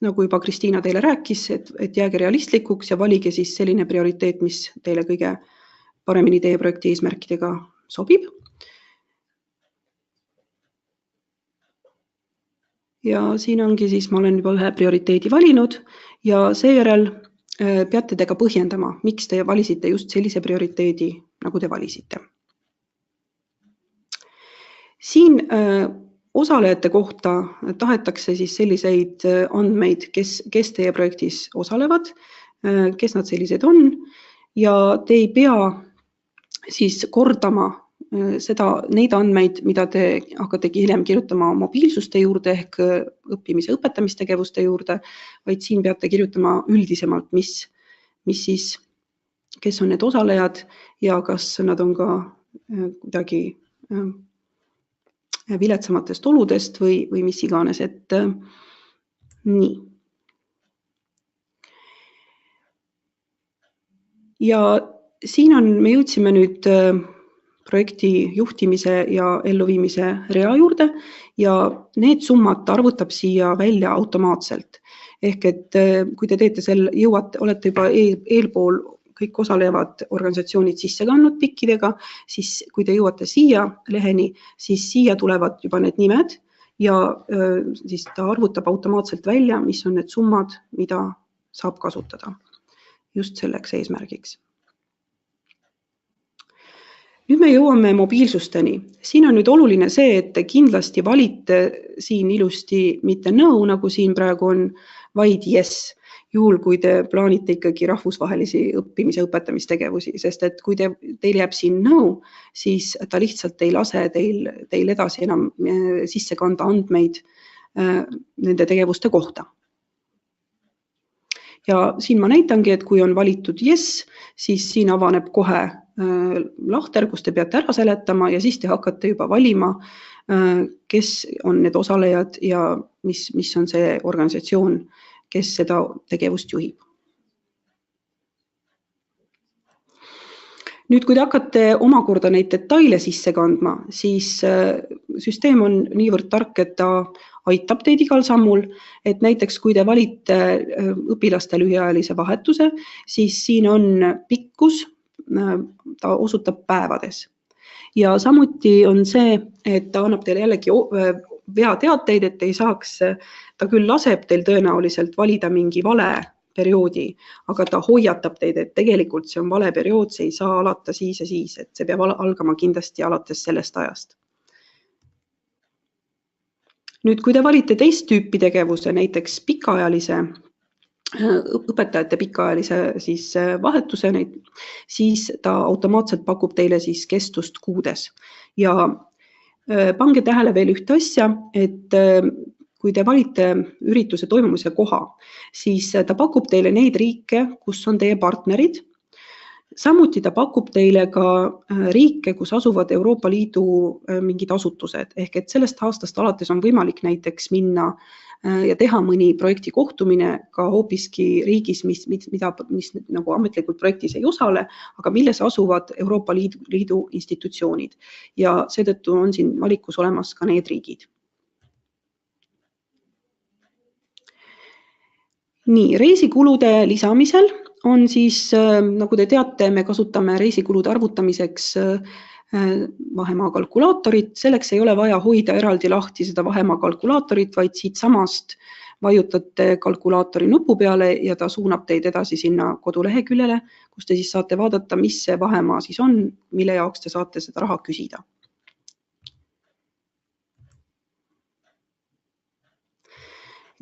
Nagu juba Kristiina teile rääkis, et jääge realistlikuks ja valige siis selline prioriteet, mis teile kõige paremini teie projekti eesmärkidega sobib. Ja siin ongi siis, ma olen juba ühe prioriteedi valinud ja seejärel peate te ka põhjendama, miks te valisite just sellise prioriteedi, nagu te valisite. Siin osalejate kohta tahetakse siis selliseid andmeid, kes teie projektis osalevad, kes nad sellised on ja te ei pea siis kordama neid andmeid, mida te hakkategi hiljem kirjutama mobiilsuste juurde ehk õppimise ja õpetamistegevuste juurde, vaid siin peate kirjutama üldisemalt, kes on need osalejad ja kas nad on ka kuidagi viletsamatest oludest või mis iganes, et nii. Ja siin me jõudsime nüüd projekti juhtimise ja elluviimise rea juurde ja need summad arvutab siia välja automaatselt. Ehk et kui te olete juba eelpool kõik osalevad organisatsioonid sisse kandnud pikkidega, siis kui te jõuate siia leheni, siis siia tulevad juba need nimed ja siis ta arvutab automaatselt välja, mis on need summad, mida saab kasutada just selleks eesmärgiks. Nüüd me jõuame mobiilsusteni. Siin on nüüd oluline see, et te kindlasti valite siin ilusti mitte no, nagu siin praegu on, vaid yes, juhul kui te plaanite ikkagi rahvusvahelisi õppimise ja õpetamistegevusi, sest et kui teil jääb siin no, siis ta lihtsalt ei lase teil edasi enam sisse kanda andmeid nende tegevuste kohta. Ja siin ma näitangi, et kui on valitud yes, siis siin avaneb kohe lahter, kus te peate ära seletama ja siis te hakkate juba valima, kes on need osalejad ja mis on see organisatsioon, kes seda tegevust juhib. Nüüd, kui te hakkate omakorda neid detaile sisse kandma, siis süsteem on niivõrd tark, et ta aitab teid igal sammul, et näiteks kui te valite õpilaste lühiajalise vahetuse, siis siin on pikkus, ta osutab päevades. Ja samuti on see, et ta annab teile jällegi veateateid, et ei saaks, ta küll laseb teil tõenäoliselt valida mingi vale perioodi, aga ta hoiatab teid, et tegelikult see on vale periood, see ei saa alata siis ja siis, et see peab algama kindlasti alates sellest ajast. Nüüd, kui te valite teist tüüpi tegevuse, näiteks õpetajate pikaajalise vahetuse, siis ta automaatselt pakub teile siis kestust kuudes. Ja pange tähele veel ühte asja, et kui te valite ürituse toimumise koha, siis ta pakub teile neid riike, kus on teie partnerid. Samuti ta pakub teile ka riike, kus asuvad Euroopa Liidu mingid asutused, ehk et sellest aastast alates on võimalik näiteks minna ja teha mõni projekti kohtumine ka hoopiski riigis, mis nagu ametlikult projektis ei osale, aga milles asuvad Euroopa Liidu institutsioonid. Ja seetõttu on siin valikus olemas ka need riigid. Nii, reisikulude lisamisel on siis, nagu te teate, me kasutame reisikulude arvutamiseks vahemaa kalkulaatorit. Selleks ei ole vaja hoida eraldi lahti seda vahemaa kalkulaatorit, vaid siit samast vajutate kalkulaatori nupu peale ja ta suunab teid edasi sinna koduleheküljele, kus te siis saate vaadata, mis see vahemaa siis on, mille jaoks te saate seda raha küsida.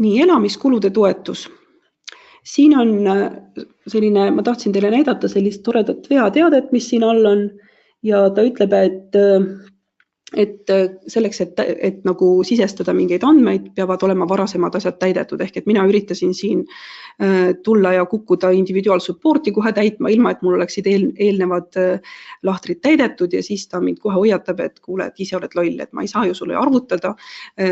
Nii, elamiskulude toetus. Siin on selline, ma tahtsin teile näidata sellist toredat veateadet, mis siin all on ja ta ütleb, et selleks, et nagu sisestada mingeid andmeid, peavad olema varasemad asjad täidetud, ehk et mina üritasin siin tulla ja kukkuda individual support'i kohe täitma, ilma et mul oleksid eelnevad lahtrid täidetud ja siis ta mind kohe hoiatab, et kuule, et ise oled loll, et ma ei saa ju sulle arvutada,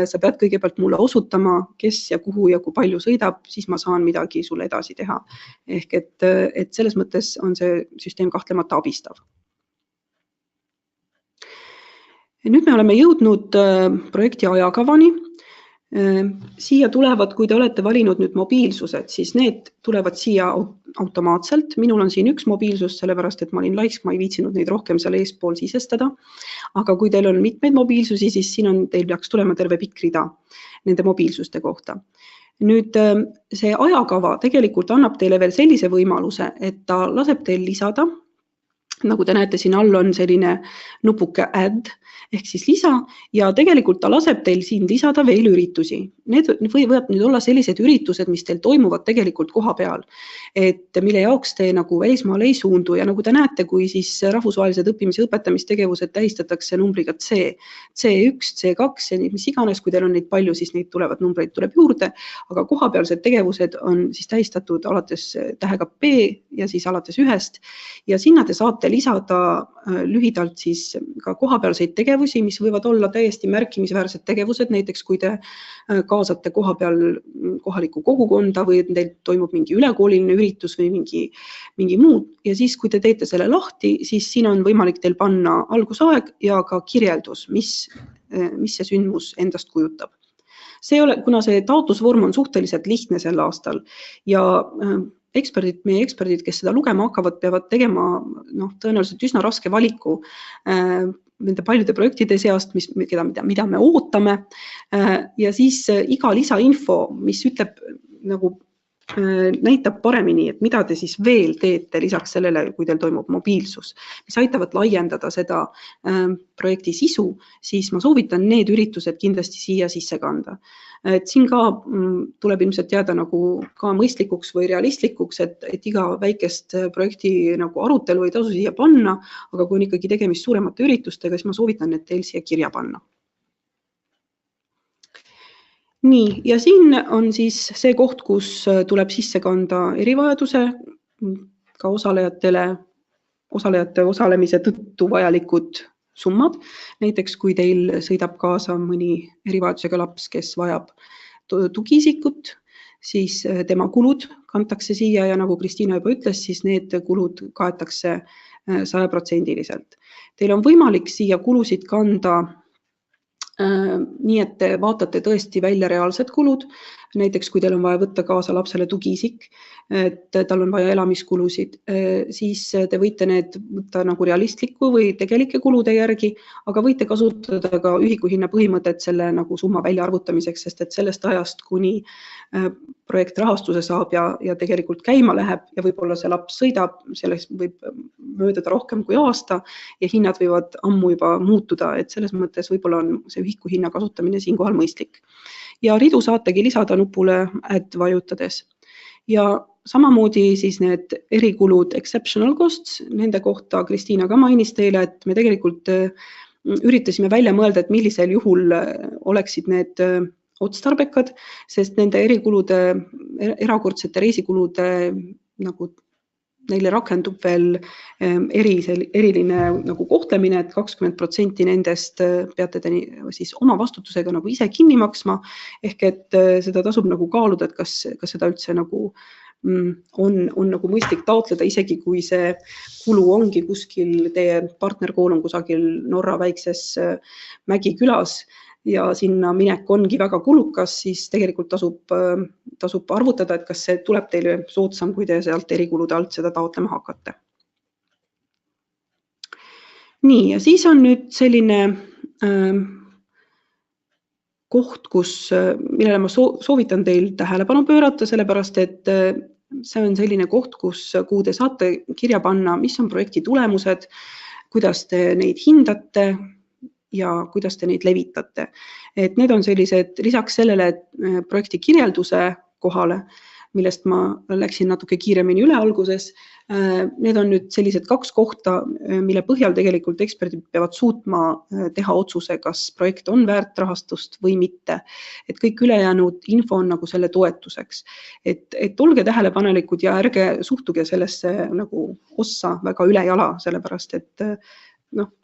sa pead kõigepealt mulle osutama, kes ja kuhu ja kui palju sõidab, siis ma saan midagi sulle edasi teha. Ehk et selles mõttes on see süsteem kahtlemata abistav. Nüüd me oleme jõudnud projekti ajakavani. Siia tulevad, kui te olete valinud nüüd mobiilsused, siis need tulevad siia automaatselt. Minul on siin üks mobiilsus, sellepärast et ma olin laisk, ma ei viitsinud neid rohkem seal eespool sisestada. Aga kui teil on mitmeid mobiilsusi, siis siin teil peaks tulema terve pikk rida nende mobiilsuste kohta. Nüüd see ajakava tegelikult annab teile veel sellise võimaluse, et ta laseb teil lisada, nagu te näete, siin all on selline nupuke add, ehk siis lisa ja tegelikult ta laseb teil siin lisada veel üritusi. Need võivad nüüd olla sellised üritused, mis teil toimuvad tegelikult koha peal, et mille jaoks te nagu välismaale ei suundu ja nagu te näete, kui siis rahvusvahelised õppimise õpetamistegevused tähistatakse numbriga C, C1, C2 ja mis iganes, kui teil on neid palju, siis neid numbreid tuleb juurde, aga kohapealsed tegevused on siis tähistatud alates tähega P ja siis alates 1 ja sinna te saate lisada lühidalt siis ka kohapealseid tegevusi, mis võivad olla täiesti märkimisväärsed tegevused, näiteks kui te kaasate kohapeal kohalikku kogukonda või teil toimub mingi ülekooliline üritus või mingi muud ja siis, kui te teete selle lahti, siis siin on võimalik teil panna algusaeg ja ka kirjeldus, mis see sündmus endast kujutab. Kuna see taotlusvorm on suhteliselt lihtne sel aastal ja meie eksperdid, kes seda lugema hakkavad, peavad tegema tõenäoliselt üsna raske valiku nende paljude projektide seast, mida me ootame ja siis iga lisainfo, mis ütleb, nagu näitab paremini, et mida te siis veel teete lisaks sellele, kui teil toimub mobiilsus, mis aitavad laiendada seda projekti sisu, siis ma soovitan need üritused kindlasti siia sisse kanda. Et siin ka tuleb ilmselt jääda nagu ka mõistlikuks või realistlikuks, et iga väikest projekti nagu arutelu ei tasu siia panna, aga kui on ikkagi tegemist suuremate üritustega, siis ma soovitan need teil siia kirja panna. Nii, ja siin on siis see koht, kus tuleb sisse kanda erivajaduse ka osalejate osalemise tõttu vajalikud summad. Näiteks, kui teil sõidab kaasa mõni erivajadusega laps, kes vajab tugiisikut, siis tema kulud kantakse siia ja nagu Kristiina juba ütles, siis need kulud kaetakse 100%. Teil on võimalik siia kulusid kanda nii, et te vaatate tõesti välja reaalsed kulud, näiteks kui teil on vaja võtta kaasa lapsele tugiisik, et tal on vaja elamiskulusid, siis te võite need võtta nagu realistliku või tegelike kulude järgi, aga võite kasutada ka ühikuhinna põhimõtet selle nagu summa väljaarvutamiseks, sest et sellest ajast, kuni projekt rahastuse saab ja tegelikult käima läheb ja võib-olla see laps sõidab, sellest võib mööduda rohkem kui aasta ja hinnad võivad ammu juba muutuda, et selles mõttes võib-olla on see ühikuhinna kasutamine siinkohal mõistlik. Ja ridu saategi lisada nupule add vajutades. Ja samamoodi siis need erikulud exceptional costs, nende kohta Kristiina ka mainis teile, et me tegelikult üritasime välja mõelda, et millisel juhul oleksid need otstarbekad, sest nende erakordsete reisikulude nagu neile rakendub veel eriline nagu kohtlemine, et 20% nendest peate te siis oma vastutusega nagu ise kinni maksma, ehk et seda tasub nagu kaaluda, et kas seda üldse nagu on nagu mõistlik taotleda, isegi kui see kulu ongi kuskil, teie partnerkool on kusagil Norra väikses mägikülas, ja sinna minek ongi väga kulukas, siis tegelikult tasub arvutada, et kas see tuleb teile soodsam, kui te sealt erikulude alt seda taotlema hakkate. Nii, ja siis on nüüd selline koht, millele ma soovitan teil tähelepanu pöörata, sellepärast et see on selline koht, kuhu te saate kirja panna, mis on projekti tulemused, kuidas te neid hindate ja kuidas te neid levitate. Et need on sellised lisaks sellele projekti kirjelduse kohale, millest ma läksin natuke kiiremini üle alguses. Need on nüüd sellised 2 kohta, mille põhjal tegelikult eksperdid peavad suutma teha otsuse, kas projekt on väärt rahastust või mitte. Et kõik ülejäänud info on nagu selle toetuseks. Et olge tähelepanelikud ja ärge suhtuge sellesse nagu ossa väga üle jala, sellepärast et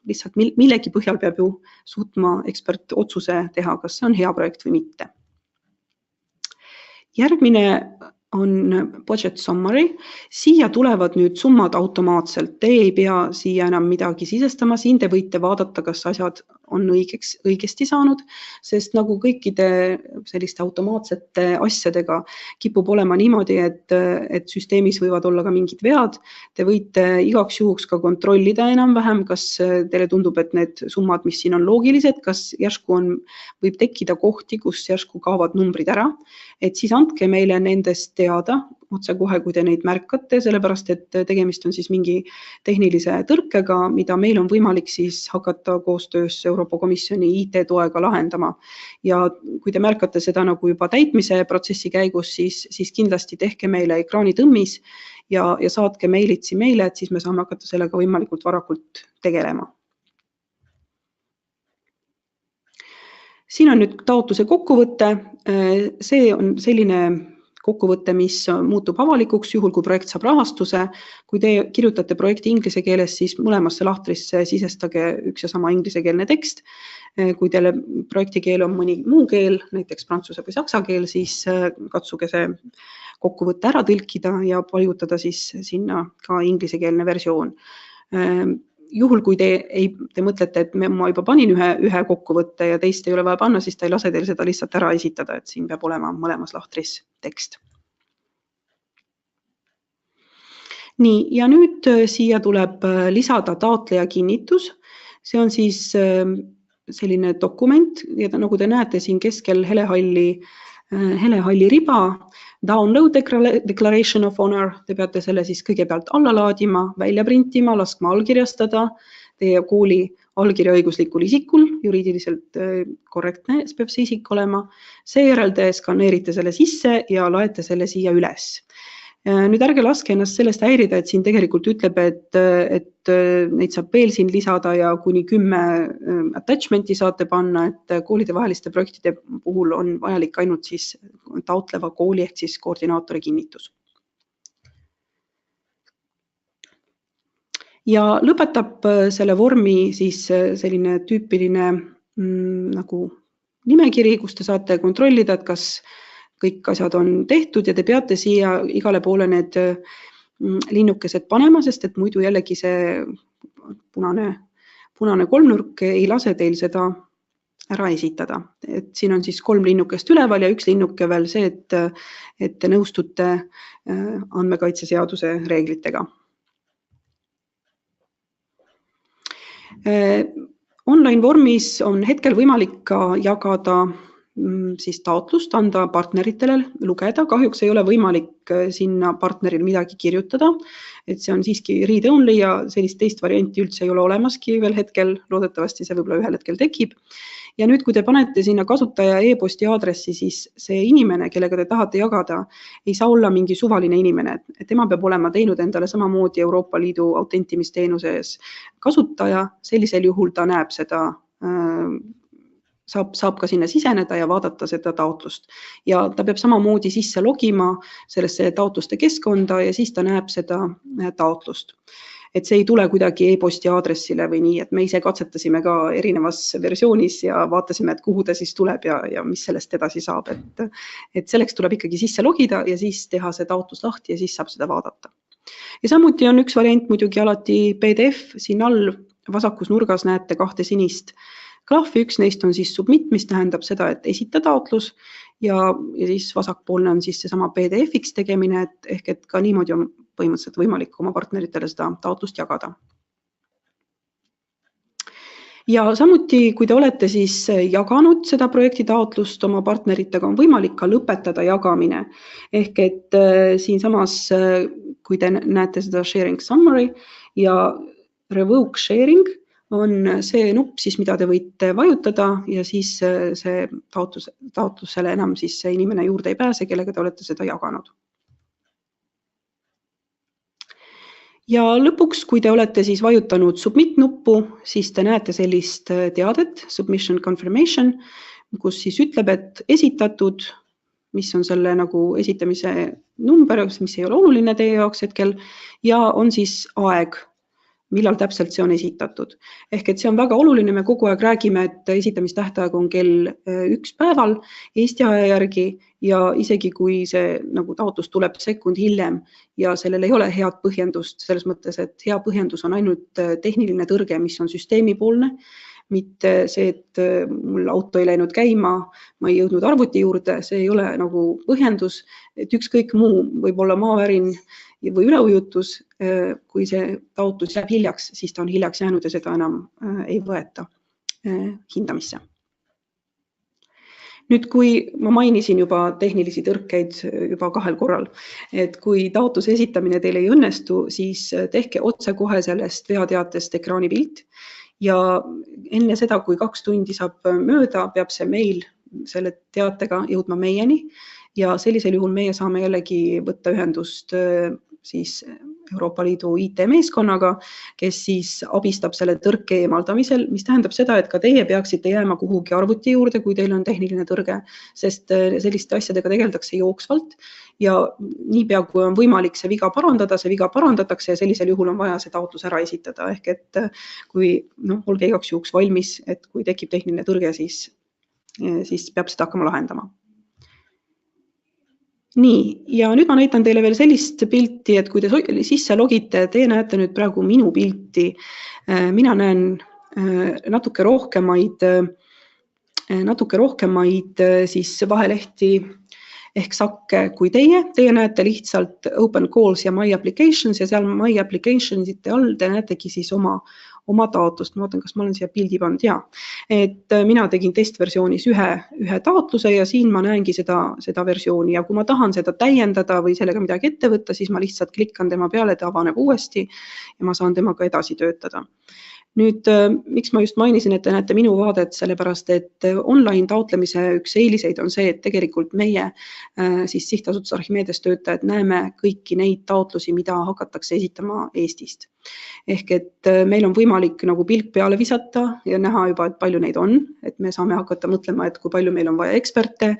lihtsalt millegi põhjal peab ju suutma ekspert otsuse teha, kas see on hea projekt või mitte. Järgmine on budget summary. Siia tulevad nüüd summad automaatselt. Te ei pea siia enam midagi sisestama. Siin te võite vaadata, kas asjad on õigesti saanud, sest nagu kõikide selliste automaatsete asjadega kipub olema niimoodi, et süsteemis võivad olla ka mingid vead. Te võite igaks juhuks ka kontrollida enam-vähem, kas teile tundub, et need summad, mis siin on loogilised, kas järsku võib tekkida kohti, kus järsku kaovad numbrid ära. Et siis andke meile nendest teada otse kohe, kui te neid märkate, sellepärast et tegemist on siis mingi tehnilise tõrkega, mida meil on võimalik siis hakata koostöös Euroopa Komisjoni IT-toega lahendama. Ja kui te märkate seda nagu juba täitmise protsessi käigus, siis kindlasti tehke meile ekraanitõmmis ja saatke meilitsi meile, et siis me saame hakata sellega võimalikult varakult tegelema. Siin on nüüd taotluse kokkuvõte. See on selline kokkuvõte, mis muutub avalikuks juhul, kui projekt saab rahastuse. Kui te kirjutate projekti inglise keeles, siis mõlemasse lahtrisse sisestage üks ja sama ingliskeelne tekst. Kui teile projekti keel on mõni muu keel, näiteks prantsuse või saksa keel, siis katsuge see kokkuvõte ära tõlkida ja paigutada siis sinna ka ingliskeelne versioon. Juhul, kui te mõtlete, et ma juba panin ühe kokkuvõtte ja teist ei ole vaja panna, siis ta ei lase teil seda lihtsalt ära esitada, et siin peab olema mõlemas lahtris tekst. Nii, ja nüüd siia tuleb lisada taotleja kinnitus. See on siis selline dokument, ja nagu te näete siin keskel helehalli riba, Download Declaration of Honor, te peate selle siis kõigepealt alla laadima, välja printima, laskma allkirjastada teie kooli allkirjaõiguslikul isikul, juriidiliselt korrektne peab see isik olema. Seejärel te skaneerite selle sisse ja laete selle siia üles. Nüüd ärge laske ennast sellest häirida, et siin tegelikult ütleb, et neid saab veel siin lisada ja kuni 10 attachmenti saate panna, et koolidevaheliste projektide puhul on vajalik ainult siis taotleva kooli ehk siis koordinaatori kinnitus. Ja lõpetab selle vormi siis selline tüüpiline nagu nimekiri, kus te saate kontrollida, et kas kõik asjad on tehtud ja te peate siia igale poole need linnukesed panema, sest et muidu jällegi see punane kolmnurk ei lase teil seda ära esitada. Et siin on siis 3 linnukest üleval ja 1 linnuke veel see, et te nõustute andmekaitseseaduse reeglitega. Online vormis on hetkel võimalik ka jagada siis taotlust, anda partneritele lugeda. Kahjuks ei ole võimalik sinna partneril midagi kirjutada, et see on siiski read only ja sellist teist varianti üldse ei ole olemaski veel hetkel. Loodetavasti see võib-olla ühel hetkel tekib. Ja nüüd, kui te panete sinna kasutaja e-posti aadressi, siis see inimene, kellega te tahate jagada, ei saa olla mingi suvaline inimene. Tema peab olema teinud endale samamoodi Euroopa Liidu autentimisteenuses kasutaja. Sellisel juhul ta näeb seda saab ka sinna siseneda ja vaadata seda taotlust. Ja ta peab samamoodi sisse logima sellesse taotluste keskkonda ja siis ta näeb seda taotlust. Et see ei tule kuidagi e-posti aadressile või nii, et me ise katsetasime ka erinevas versioonis ja vaatasime, et kuhu ta siis tuleb ja mis sellest edasi saab. Et selleks tuleb ikkagi sisse logida ja siis teha see taotlus lahti ja siis saab seda vaadata. Ja samuti on üks variant muidugi alati PDF, siin all vasakus nurgas näete 2 sinist Graafi üks neist on siis submit, mis tähendab seda, et esita taotlus ja siis vasakpoolne on siis seesama PDF-iks tegemine, ehk et ka niimoodi on põhimõtteliselt võimalik oma partneritele seda taotlust jagada. Ja samuti, kui te olete siis jaganud seda projekti taotlust oma partneritega, on võimalik ka lõpetada jagamine. Ehk et siinsamas, kui te näete seda sharing summary ja revoke sharing, on see nupp siis, mida te võite vajutada ja siis see taotlusele enam siis see inimene juurde ei pääse, kellega te olete seda jaganud. Ja lõpuks, kui te olete siis vajutanud submit nuppu, siis te näete sellist teadet, submission confirmation, kus siis ütleb, et esitatud, mis on selle nagu esitamise number, mis ei ole oluline teie jaoks hetkel, ja on siis aeg, millal täpselt see on esitatud. Ehk et see on väga oluline, me kogu aeg räägime, et esitamistähtaeg on kell 1 päeval Eesti aja järgi ja isegi kui see nagu taotlus tuleb sekund hiljem ja sellel ei ole head põhjendust, selles mõttes, et hea põhjendus on ainult tehniline tõrge, mis on süsteemipoolne, mitte see, et mul auto ei läinud käima, ma ei jõudnud arvuti juurde, see ei ole nagu põhjendus, et ükskõik muu võib olla maavärin või üleujutus, kui see taotlus jääb hiljaks, siis ta on hiljaks jäänud ja seda enam ei võeta hindamisse. Nüüd, kui ma mainisin juba tehnilisi tõrkeid juba 2 korral, et kui taotluse esitamine teil ei õnnestu, siis tehke otse kohe sellest veateatest ekraanipilt ja enne seda, kui 2 tundi saab mööda, peab see meil selle teatega jõudma meieni ja sellisel juhul meie saame jällegi võtta ühendust siis Euroopa Liidu IT-meeskonnaga, kes siis abistab selle tõrke eemaldamisel, mis tähendab seda, et ka teie peaksite jääma kuhugi arvuti juurde, kui teil on tehniline tõrge, sest selliste asjadega tegeldakse jooksvalt ja niipea, kui on võimalik see viga parandatakse ja sellisel juhul on vaja see taotlus ära esitada. Ehk et kui, olge igaks juhuks valmis, et kui tekib tehniline tõrge, siis peab seda hakkama lahendama. Nii, ja nüüd ma näitan teile veel sellist pilti, et kui te sisse logite, teie näete nüüd praegu minu pilti. Mina näen natuke rohkemaid siis vahelehti ehk sakke kui teie. Teie näete lihtsalt Open Calls ja My Applications ja seal My Applicationsite all te näetegi siis oma taotlust. Ma vaatan, kas ma olen siia pildi pannud. Ja, et mina tegin testversioonis ühe taotluse ja siin ma näengi seda versiooni ja kui ma tahan seda täiendada või sellega midagi ette võtta, siis ma lihtsalt klikkan tema peale, ta avaneb uuesti ja ma saan temaga edasi töötada. Nüüd, miks ma just mainisin, et te näete minu vaadet, sellepärast, et online taotlemise üks eeliseid on see, et tegelikult meie siis sihtasutus Archimedes töötajad näeme kõiki neid taotlusi, mida hakatakse esitama Eestist. Ehk et meil on võimalik nagu pilk peale visata ja näha juba, et palju neid on, et me saame hakata mõtlema, et kui palju meil on vaja eksperte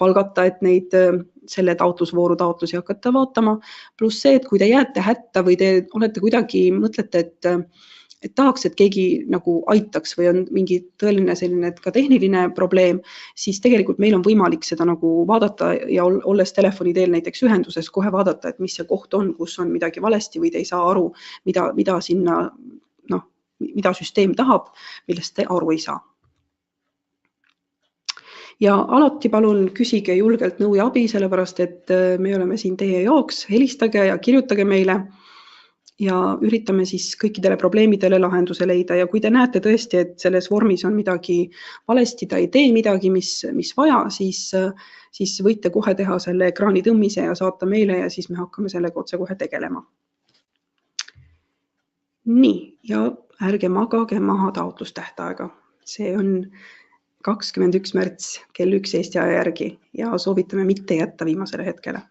palgata, et neid selle taotlusvooru taotlusi hakata vaatama. Pluss see, et kui te jääte hätta või te olete kuidagi, mõtlete, et tahaks, et keegi nagu aitaks või on mingi tõeline selline ka tehniline probleem, siis tegelikult meil on võimalik seda nagu vaadata ja olles telefoni teel näiteks ühenduses kohe vaadata, et mis see koht on, kus on midagi valesti või te ei saa aru, mida sinna, mida süsteem tahab, millest te aru ei saa. Ja alati palun küsige julgelt nõu ja abi, sellepärast et me oleme siin teie jaoks, helistage ja kirjutage meile. Ja üritame siis kõikidele probleemidele lahenduse leida ja kui te näete tõesti, et selles vormis on midagi valesti, ta ei tee midagi, mis vaja, siis võite kohe teha selle ekraani tõmmise ja saata meile ja siis me hakkame sellega otse kohe tegelema. Nii, ja ärge magage maha taotlustähtaega. See on 21. märts kell 1 Eesti aja järgi ja soovitame mitte jätta viimasele hetkele.